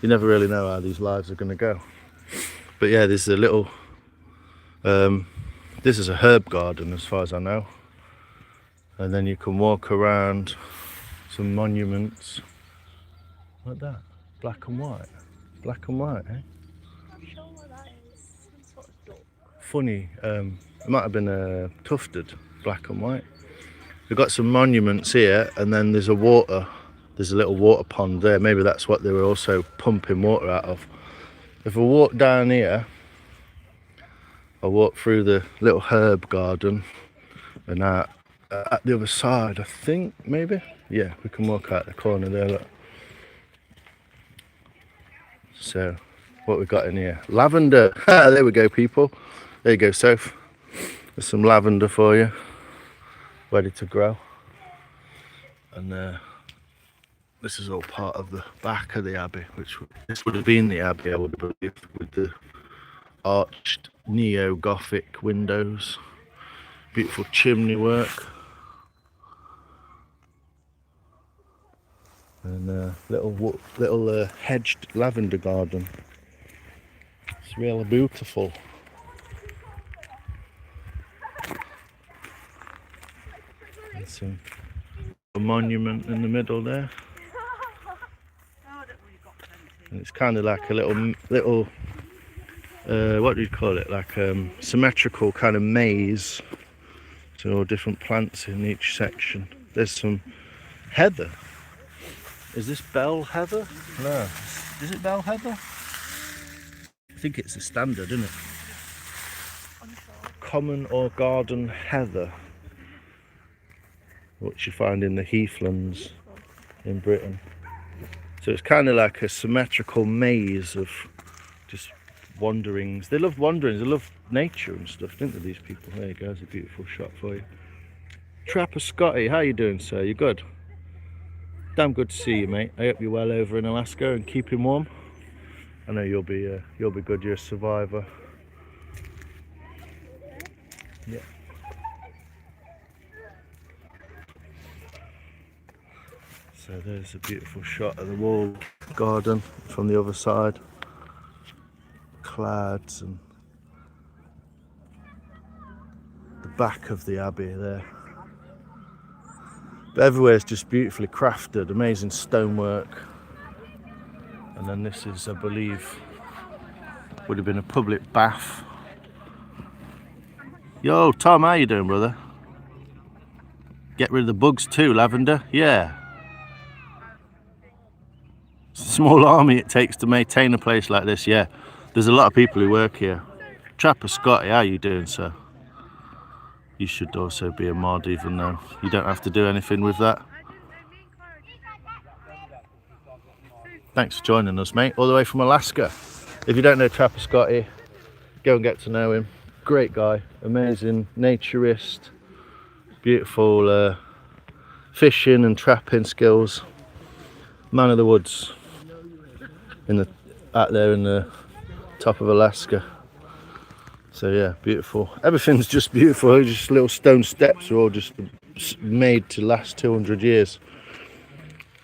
you never really know how these lives are going to go. But yeah, there's a little. This is a herb garden, as far as I know. And then you can walk around some monuments like that, black and white, eh? I'm not sure what that is. Some sort of duck. Funny. It might have been a tufted black and white. We've got some monuments here, and then there's a little water pond there. Maybe that's what they were also pumping water out of. If I walk down here, I walk through the little herb garden, and at the other side, I think, maybe? Yeah, we can walk out the corner there, look. So, what we got in here? Lavender. There we go, people. There you go, Soph. There's some lavender for you, ready to grow. And this is all part of the back of the abbey, this would have been the abbey, I would believe, with the arched neo-Gothic windows, beautiful chimney work, and little hedged lavender garden. It's really beautiful. And a monument in the middle there. And it's kind of like a little what do you call it? Like symmetrical kind of maze. So all different plants in each section. There's some heather. Is this bell heather? No. Is it bell heather? I think it's the standard, isn't it? Common or garden heather, which you find in the heathlands in Britain. So it's kind of like a symmetrical maze of just wanderings. They love wanderings, they love nature and stuff, don't they, these people? There you go, there's a beautiful shot for you. Trapper Scotty, how you doing, sir? You good? Damn good to see you, mate. I hope you're well over in Alaska and keeping warm. I know you'll be good, you're a survivor. Yeah. So there's a beautiful shot of the wall garden from the other side. Clouds and the back of the abbey there. But everywhere is just beautifully crafted, amazing stonework. And then this is, I believe, would have been a public bath. Yo, Tom, how you doing, brother? Get rid of the bugs too, Lavender? Yeah. Small army it takes to maintain a place like this, yeah. There's a lot of people who work here. Trapper Scotty, how you doing, sir? You should also be a mod, even though you don't have to do anything with that. Thanks for joining us, mate, all the way from Alaska. If you don't know Trapper Scotty, go and get to know him. Great guy, amazing naturist, beautiful fishing and trapping skills. Man of the woods out there in the top of Alaska. So yeah, beautiful. Everything's just beautiful. Just little stone steps are all just made to last 200 years.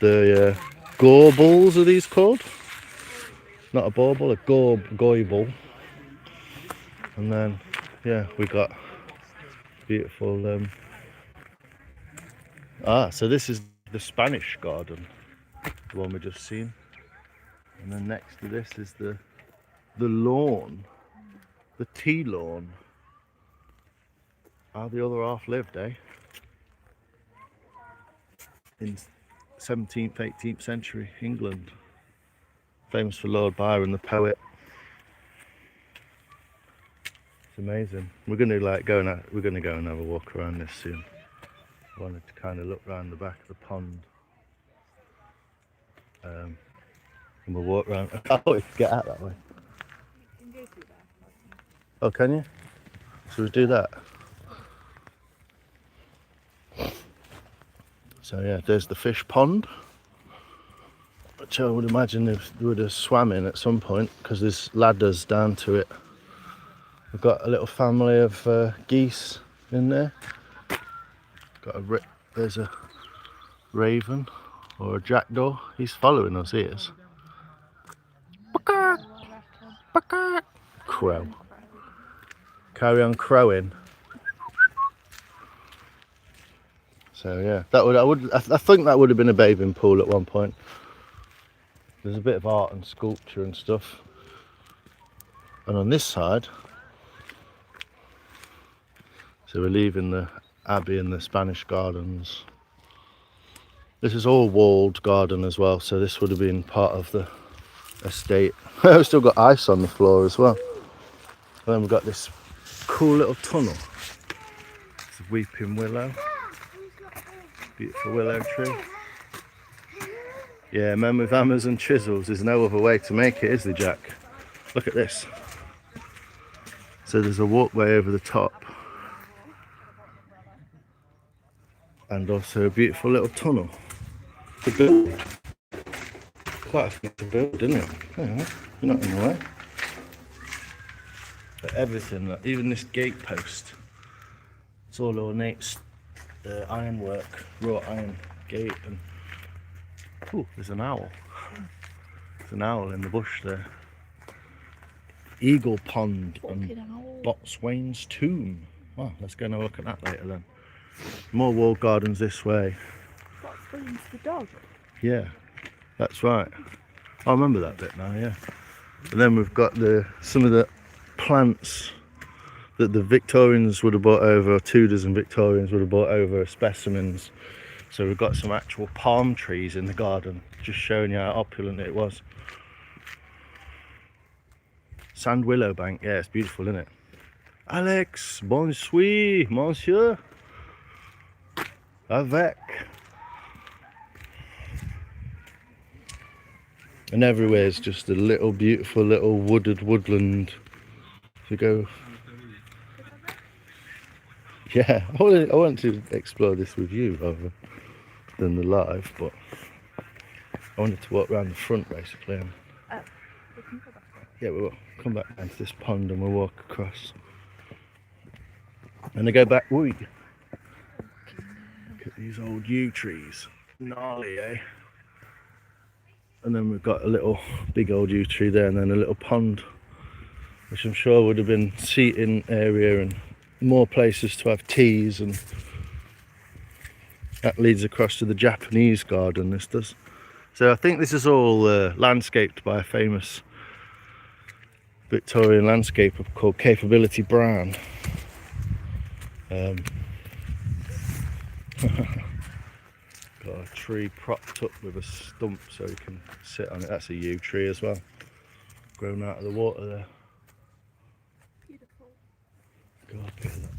The gaubles are these called? Not a bauble, a gauble. And then yeah, we got beautiful. So this is the Spanish garden, the one we just seen, and then next to this is the lawn, the tea lawn. How the other half lived, eh? In 17th, 18th century England, famous for Lord Byron, the poet. It's amazing. We're gonna go and have a walk around this soon. I wanted to kind of look around the back of the pond, and we'll walk around. Oh, we can get out that way. You can go through there. Oh, can you? Should we do that? So yeah, there's the fish pond, which I would imagine they would have swam in at some point because there's ladders down to it. We've got a little family of geese in there. There's a raven or a jackdaw. He's following us. He is. Crow. Carry on crowing. So yeah, I think that would have been a bathing pool at one point. There's a bit of art and sculpture and stuff. And on this side, so we're leaving the Abbey and the Spanish gardens. This is all walled garden as well, so this would have been part of the estate. We've still got ice on the floor as well. And then we've got this cool little tunnel. It's a weeping willow. Beautiful willow tree. Yeah, men with hammers and chisels. There's no other way to make it, is there, Jack? Look at this. So there's a walkway over the top. And also a beautiful little tunnel. The building. Quite a thing to build, isn't it? Yeah, you're not in the way. But everything, even this gate post, it's all ornate ironwork, wrought iron gate. And ooh, there's an owl. There's an owl in the bush there. Eagle Pond and Botswain's Tomb. Well, let's go and have a look at that later then. More walled gardens this way. Botswain's the dog. Yeah, that's right. I remember that bit now, yeah. And then we've got some of the plants that the Victorians would have brought over, or Tudors and Victorians would have brought over as specimens. So we've got some actual palm trees in the garden, just showing you how opulent it was. Sand willow bank, yeah, it's beautiful, isn't it? Alex, bonsoir, monsieur. Avec. And everywhere is just a little beautiful little woodland to go. Yeah, I want to explore this with you rather than the live, but I wanted to walk around the front basically. And We can go back. yeah, we'll come back down to this pond and we'll walk across. And I go back, look at these old yew trees. Gnarly, eh? And then we've got a big old yew tree there, and then a little pond, which I'm sure would have been seating area and more places to have teas, and that leads across to the Japanese garden, this does. So I think this is all landscaped by a famous Victorian landscaper called Capability Brown. Got a tree propped up with a stump so you can sit on it. That's a yew tree as well, grown out of the water there. Beautiful. Go up here, look.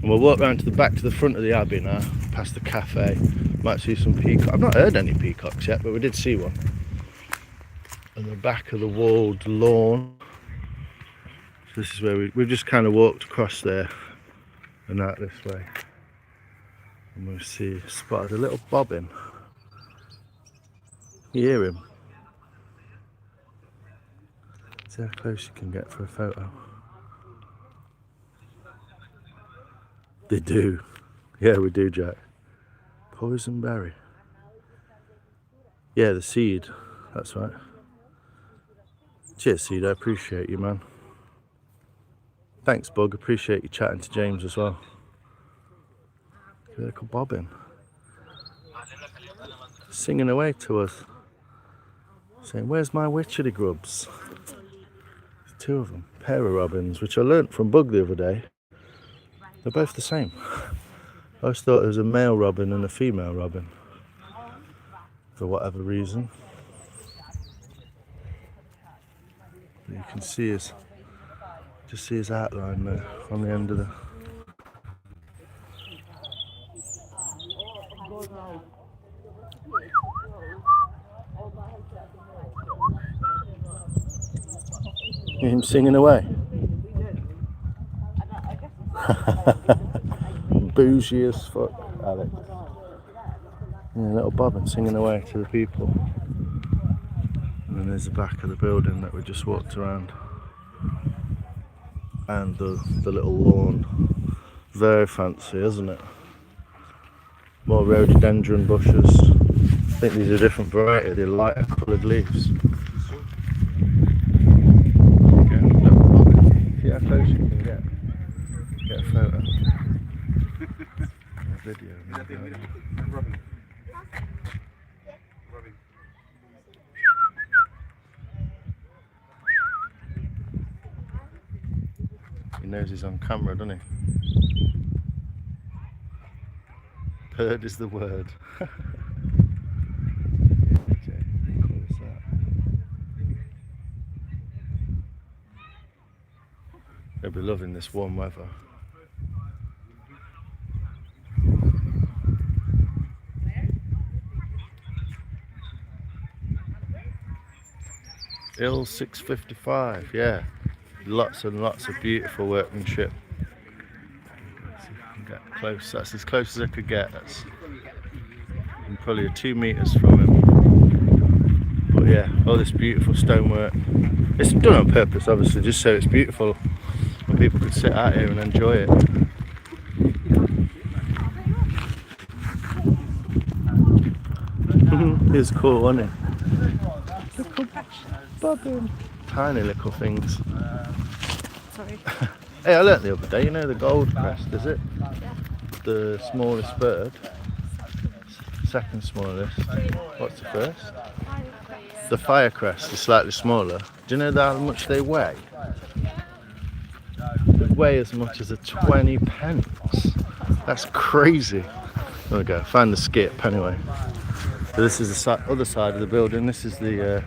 And we'll walk round to the front of the Abbey now, past the cafe. Might see some peacocks. I've not heard any peacocks yet, but we did see one. And the back of the walled lawn. So this is where we've just kind of walked across there and out this way. And we'll spotted a little bobbin. You hear him? See how close you can get for a photo. They do. Yeah, we do, Jack. Poison berry. Yeah, the seed. That's right. Cheers, seed. I appreciate you, man. Thanks, Bug. Appreciate you chatting to James as well. Little bobbin. Singing away to us. Saying, where's my witchery grubs? There's two of them. Pair of robins, which I learnt from Bug the other day. They're both the same. I always thought there was a male robin and a female robin. For whatever reason. But you can see his outline there on the end of the... Hear him singing away. Bougie as fuck, Alex. Yeah, little bobbin singing away to the people. And then there's the back of the building that we just walked around. And the little lawn. Very fancy, isn't it? More rhododendron bushes. I think these are a different variety, they're lighter coloured leaves. See how close you can get a photo. A video. He knows he's on camera, doesn't he? Bird is the word. Okay, cool as that. They'll be loving this warm weather. Ill 655, yeah. Lots and lots of beautiful workmanship. Let's see if I can get close. That's as close as I could get. That's I'm probably 2 meters from him. But yeah, all this beautiful stonework. It's done on purpose, obviously, just so it's beautiful and people could sit out here and enjoy it. It's cool, isn't it? Little bobbin. Tiny little things. Sorry. Hey, I learnt the other day, you know the gold crest, is it? Yeah. The smallest bird. Second smallest. What's the first? The firecrest is slightly smaller. Do you know how much they weigh? They weigh as much as a 20 pence. That's crazy. There we go, found the skip anyway. So this is the other side of the building. This is the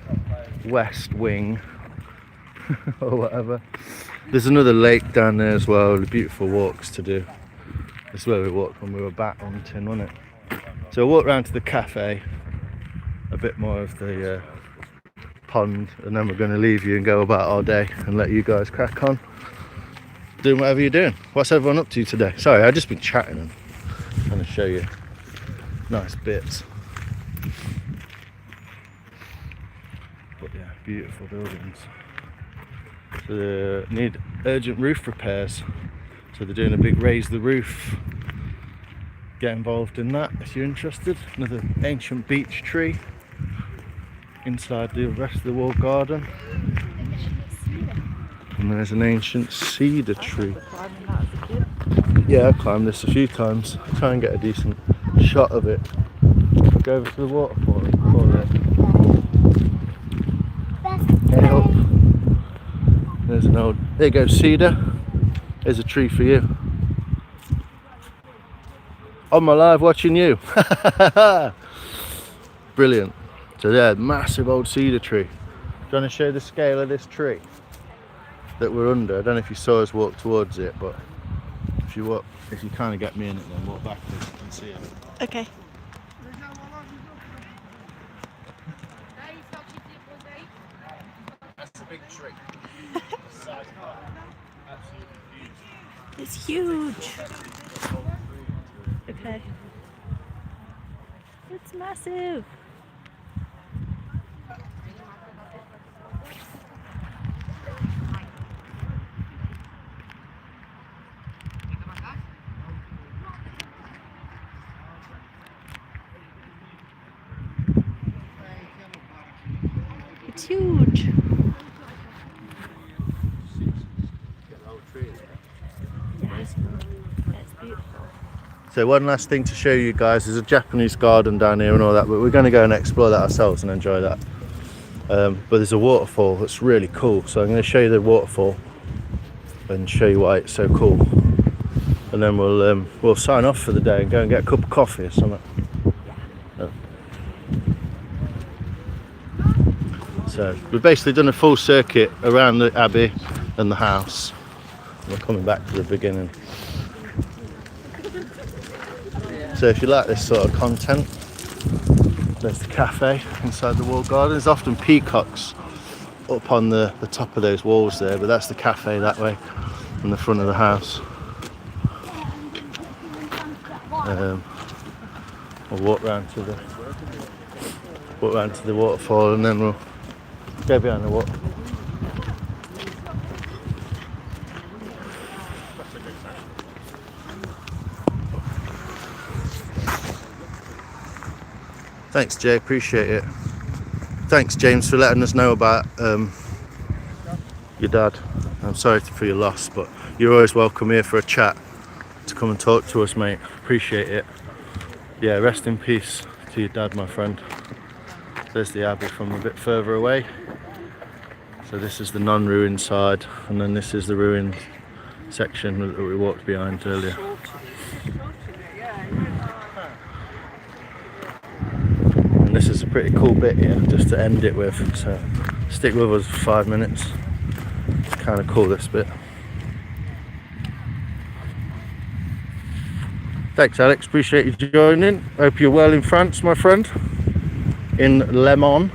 west wing or whatever. There's another lake down there as well, beautiful walks to do. This is where we walked when we were bat hunting, wasn't it? So we'll walk round to the cafe, a bit more of the pond, and then we're going to leave you and go about our day and let you guys crack on doing whatever you're doing. What's everyone up to today? Sorry, I've just been chatting and trying to show you nice bits. But yeah, beautiful buildings. So they need urgent roof repairs. So they're doing a big raise the roof. Get involved in that if you're interested. Another ancient beech tree inside the rest of the walled garden. And there's an ancient cedar tree. Yeah, I've climbed this a few times. Try and get a decent shot of it. I'll go over to the waterfall and call it. Hey up. There's an old, there you go, cedar. There's a tree for you. On my live watching you. Brilliant. So yeah, massive old cedar tree. Do you want to show the scale of this tree that we're under? I don't know if you saw us walk towards it, but if you kind of get me in it, then walk backwards, you can see it. Okay. That's a big tree. It's huge. Okay. It's massive. It's huge. Get the whole tree. So one last thing to show you guys, there's a Japanese garden down here and all that, but we're going to go and explore that ourselves and enjoy that. But there's a waterfall that's really cool, so I'm going to show you the waterfall and show you why it's so cool, and then we'll sign off for the day and go and get a cup of coffee or something. So we've basically done a full circuit around the abbey and the house. We're coming back to the beginning. So if you like this sort of content, there's the cafe inside the walled garden. There's often peacocks up on the top of those walls there, but that's the cafe that way in the front of the house. We'll walk round to the waterfall, and then we'll go behind the water. Thanks, Jay, appreciate it. Thanks, James, for letting us know about your dad. I'm sorry for your loss, but you're always welcome here for a chat, to come and talk to us, mate. Appreciate it. Yeah, rest in peace to your dad, my friend. There's the abbey from a bit further away. So this is the non-ruined side, and then this is the ruined section that we walked behind earlier. And this is a pretty cool bit here, just to end it with. So stick with us for 5 minutes. It's kind of cool, this bit. Thanks, Alex. Appreciate you joining. Hope you're well in France, my friend. In Le Mans.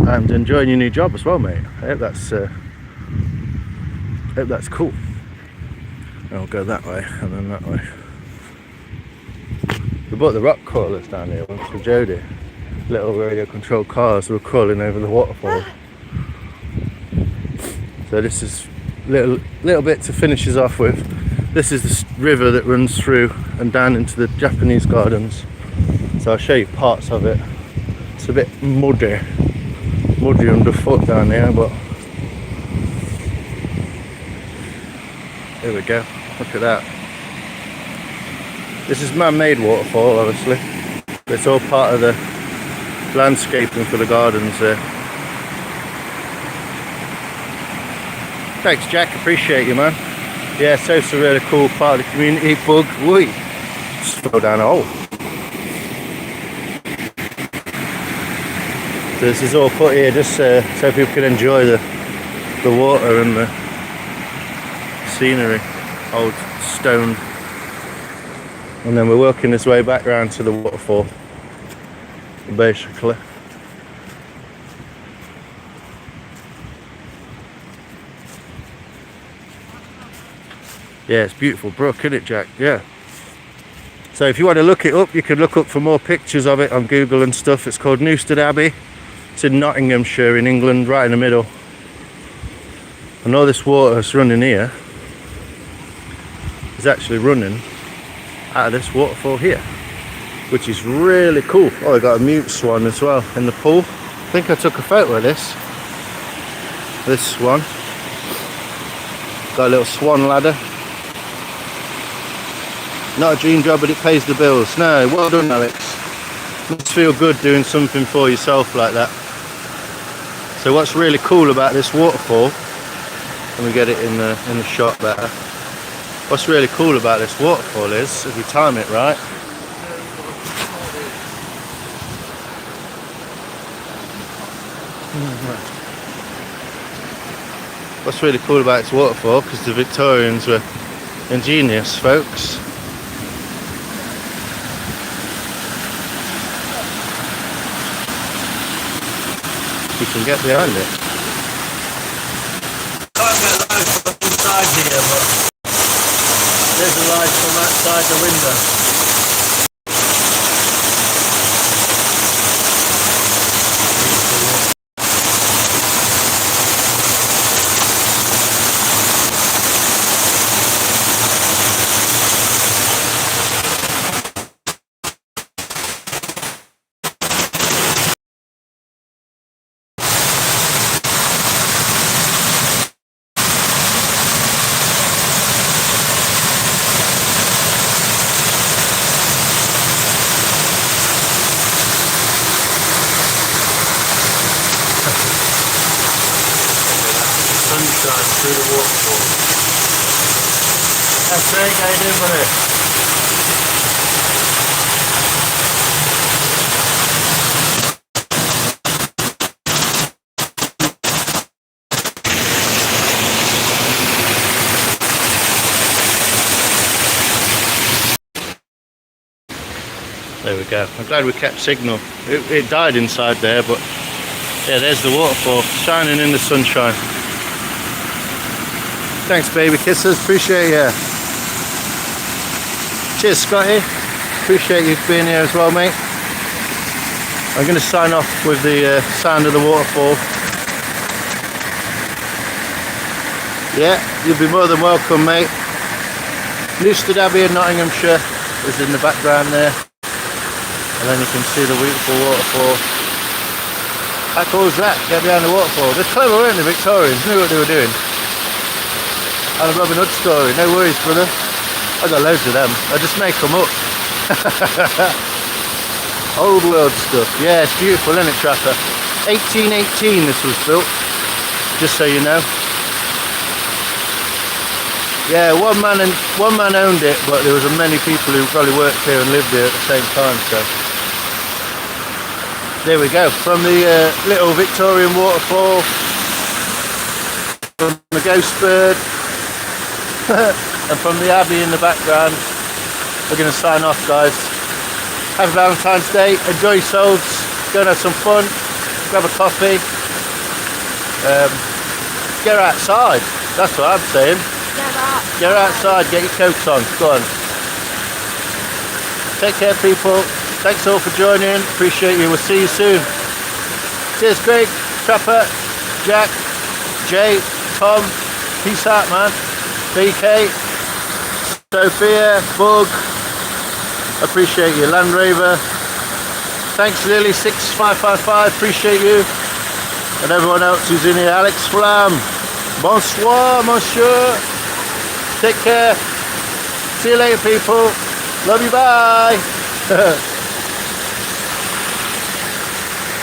And enjoying your new job as well, mate. I hope that's cool. I'll go that way and then that way. We bought the rock crawlers down here once for Jodie. Little radio controlled cars were crawling over the waterfall. So this is little bit to finish us off with. This is the river that runs through and down into the Japanese gardens. So I'll show you parts of it. It's a bit muddy underfoot down here, but here we go. Look at that. This is man-made waterfall, obviously. But it's all part of the landscaping for the gardens there. Thanks, Jack. Appreciate you, man. Yeah, So's a really cool part of the community. Bug, whee! Just throw down a hole. So this is all put here just so people can enjoy the water and the scenery. Old stone. And then we're working this way back round to the waterfall, basically. Yeah, it's a beautiful brook, isn't it, Jack? Yeah. So if you want to look it up, you can look up for more pictures of it on Google and stuff. It's called Newstead Abbey. It's in Nottinghamshire in England, right in the middle. And all this water that's running here is actually running out of this waterfall here, which is really cool. Oh, I got a mute swan as well in the pool. I think I took a photo of this swan. Got a little swan ladder. Not a dream job, but it pays the bills. No, well done, Alex. Must feel good doing something for yourself like that. So what's really cool about this waterfall, let me get it in the shot better. What's really cool about this waterfall is, if you time it right, what's really cool about this waterfall, because the Victorians were ingenious folks. You can get behind it. Can't get light from inside here, but there's a light from outside the window. through the waterfall. That's great, how you doing, buddy? There we go. I'm glad we kept signal. It died inside there, but yeah, there's the waterfall shining in the sunshine. Thanks, baby kisses. Appreciate you. Cheers, Scotty. Appreciate you being here as well, mate. I'm going to sign off with the sound of the waterfall. Yeah, you'll be more than welcome, mate. Newstead Abbey in Nottinghamshire is in the background there. And then you can see the beautiful waterfall. How cool is that? Get behind the waterfall. They're clever, weren't they? Victorians knew what they were doing. And a Robin Hood story. No worries, brother. I got loads of them. I just make them up. Old world stuff. Yeah, it's beautiful, isn't it, Trapper? 1818 this was built. Just so you know. Yeah, one man owned it, but there was many people who probably worked here and lived here at the same time. So. There we go, from the little Victorian waterfall, from the ghost bird, and from the abbey in the background. We're going to sign off, guys. Have a Valentine's Day, enjoy yourselves, go and have some fun, grab a coffee, get outside, that's what I'm saying. Get outside, get your coats on, go on. Take care, people. Thanks all for joining. Appreciate you. We'll see you soon. Cheers, Craig, Trapper, Jack, Jay, Tom. Peace out, man. BK, Sophia, Bug. Appreciate you. Land Rover. Thanks, Lily6555. Appreciate you. And everyone else who's in here. Alex Flam. Bonsoir, monsieur. Take care. See you later, people. Love you. Bye.